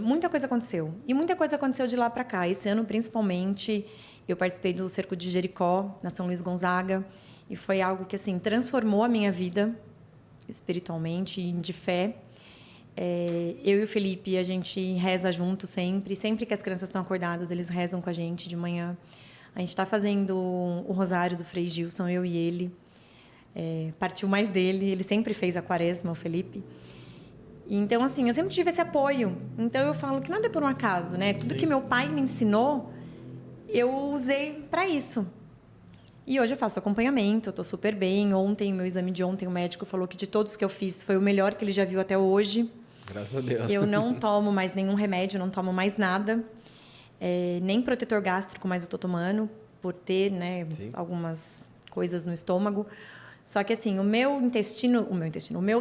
Muita coisa aconteceu. E muita coisa aconteceu de lá para cá. Esse ano, principalmente, eu participei do Cerco de Jericó, na São Luís Gonzaga. E foi algo que, assim, transformou a minha vida espiritualmente e de fé. Eu e o Felipe, a gente reza junto sempre. Sempre que as crianças estão acordadas, eles rezam com a gente de manhã. A gente está fazendo o Rosário do Frei Gilson, eu e ele. Partiu mais dele. Ele sempre fez a quaresma, o Felipe. Então, assim, eu sempre tive esse apoio. Então, eu falo que nada é por um acaso, né? Tudo que meu pai me ensinou, eu usei para isso. E hoje eu faço acompanhamento, eu tô super bem. Ontem, meu exame de ontem, o médico falou que de todos que eu fiz, foi o melhor que ele já viu até hoje. Graças a Deus. Eu não tomo mais nenhum remédio, não tomo mais nada. Nem protetor gástrico mais eu tô tomando, por ter, né, algumas coisas no estômago. Só que, assim, o meu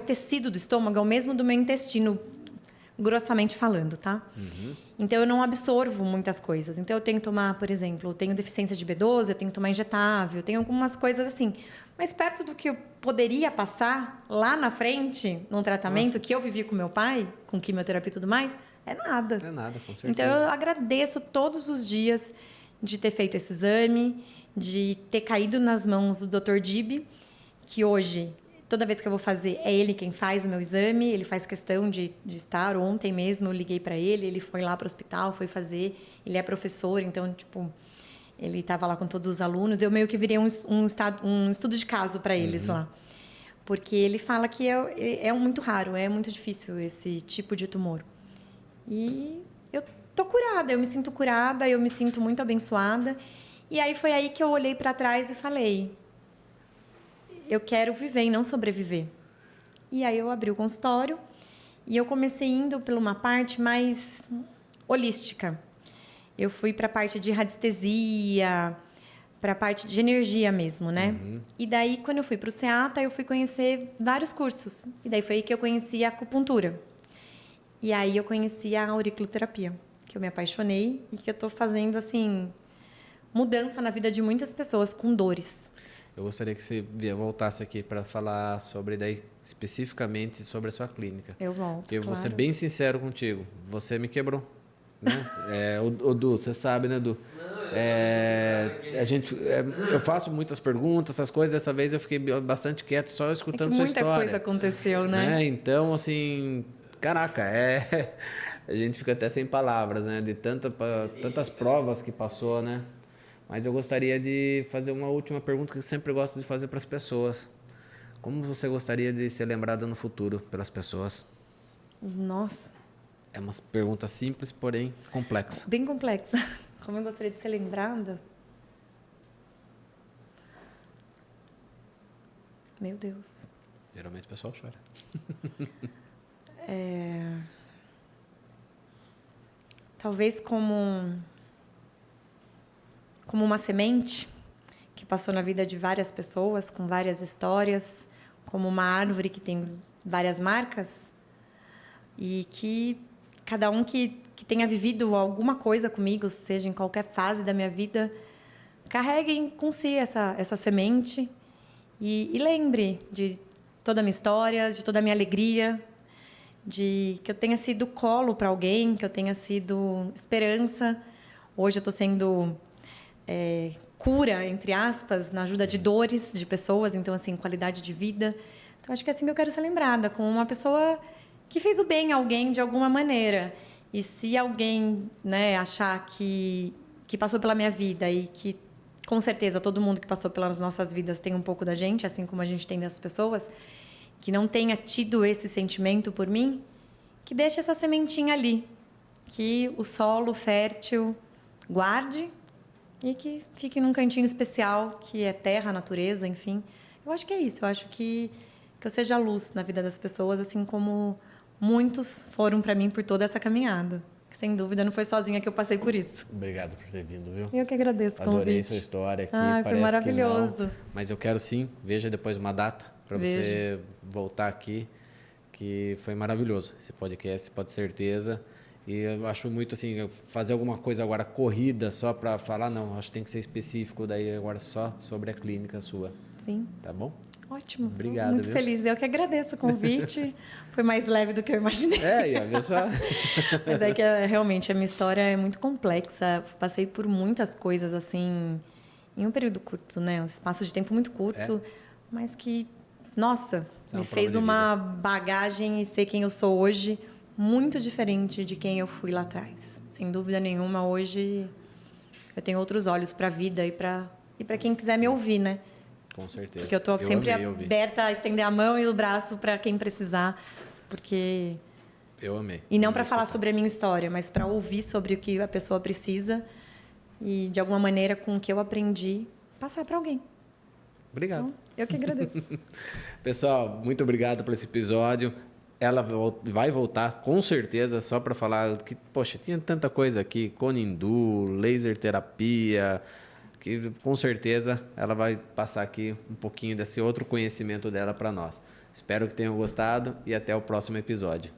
tecido do estômago é o mesmo do meu intestino, grossamente falando, tá? Então, eu não absorvo muitas coisas. Então, eu tenho que tomar, por exemplo, eu tenho deficiência de B12, eu tenho que tomar injetável, eu tenho algumas coisas assim. Mas perto do que eu poderia passar lá na frente, num tratamento que eu vivi com meu pai, com quimioterapia e tudo mais, é nada. É nada, com certeza. Então, eu agradeço todos os dias de ter feito esse exame, de ter caído nas mãos do Dr. Dib, que hoje, toda vez que eu vou fazer, é ele quem faz o meu exame, ele faz questão de estar. Ontem mesmo eu liguei para ele foi lá para o hospital, foi fazer, ele é professor, então, tipo, ele estava lá com todos os alunos, eu meio que virei um estudo de caso para eles lá. Porque ele fala que é muito raro, é muito difícil esse tipo de tumor. E eu tô curada, eu me sinto curada, eu me sinto muito abençoada. E aí foi aí que eu olhei para trás e falei: eu quero viver e não sobreviver. E aí eu abri o consultório e eu comecei indo por uma parte mais holística. Eu fui para a parte de radiestesia, para a parte de energia mesmo, né? E daí, quando eu fui para o SEATA, eu fui conhecer vários cursos. E daí foi aí que eu conheci a acupuntura. E aí eu conheci a auriculoterapia, que eu me apaixonei e que eu estou fazendo, assim, mudança na vida de muitas pessoas com dores. Eu gostaria que você voltasse aqui para falar sobre daí especificamente sobre a sua clínica. Eu volto, Eu vou ser claro. bem sincero contigo. Você me quebrou, né? O Du, você sabe, né, Du? Eu faço muitas perguntas, essas coisas. Dessa vez eu fiquei bastante quieto, só escutando sua história. Muita coisa aconteceu, né? Então, assim, caraca, a gente fica até sem palavras, né? De tantas provas que passou, né? Mas eu gostaria de fazer uma última pergunta que eu sempre gosto de fazer para as pessoas. Como você gostaria de ser lembrada no futuro pelas pessoas? Nossa. É uma pergunta simples, porém complexa. Bem complexa. Como eu gostaria de ser lembrada? Meu Deus. Geralmente o pessoal chora. Talvez como uma semente que passou na vida de várias pessoas, com várias histórias, como uma árvore que tem várias marcas, e que cada um que tenha vivido alguma coisa comigo, seja em qualquer fase da minha vida, carreguem com si essa semente e lembre de toda a minha história, de toda a minha alegria, de que eu tenha sido colo para alguém, que eu tenha sido esperança. Hoje eu estou sendo cura, entre aspas, na ajuda de dores de pessoas, então, assim, qualidade de vida. Então, acho que é assim que eu quero ser lembrada, como uma pessoa que fez o bem a alguém de alguma maneira. E se alguém, né, achar que passou pela minha vida e que, com certeza, todo mundo que passou pelas nossas vidas tem um pouco da gente, assim como a gente tem das pessoas, que não tenha tido esse sentimento por mim, que deixe essa sementinha ali, que o solo fértil guarde e que fique num cantinho especial, que é terra, natureza, enfim. Eu acho que é isso. Eu acho que eu seja luz na vida das pessoas, assim como muitos foram para mim por toda essa caminhada. Sem dúvida, não foi sozinha que eu passei por isso. Obrigado por ter vindo, viu? Eu que agradeço o convite. Adorei sua história aqui. Foi Parece maravilhoso. Que não, mas eu quero sim, veja depois uma data para você voltar aqui, que foi maravilhoso esse podcast, pode certeza. E eu acho muito assim, fazer alguma coisa agora corrida só para falar, não, acho que tem que ser específico daí agora só sobre a clínica sua. Sim. Tá bom? Ótimo. Obrigado, Muito viu? feliz. Eu que agradeço o convite. Foi mais leve do que eu imaginei. Ia ver só. Mas é que realmente a minha história é muito complexa. Passei por muitas coisas assim em um período curto, né? Um espaço de tempo muito curto, mas que, nossa, Isso é me uma prova fez de uma bagagem e ser quem eu sou hoje muito diferente de quem eu fui lá atrás. Sem dúvida nenhuma, hoje eu tenho outros olhos para a vida e para quem quiser me ouvir, né? Com certeza. Porque eu tô sempre amei ouvir. aberta a estender a mão e o braço para quem precisar, porque Eu amei. e não Amei para falar escutar. sobre a minha história, mas para ouvir sobre o que a pessoa precisa e de alguma maneira com o que eu aprendi passar para alguém. Obrigado. Então, eu que agradeço. Pessoal, muito obrigado por esse episódio. Ela vai voltar, com certeza, só para falar que, poxa, tinha tanta coisa aqui, Conindu, laser terapia, que com certeza ela vai passar aqui um pouquinho desse outro conhecimento dela para nós. Espero que tenham gostado e até o próximo episódio.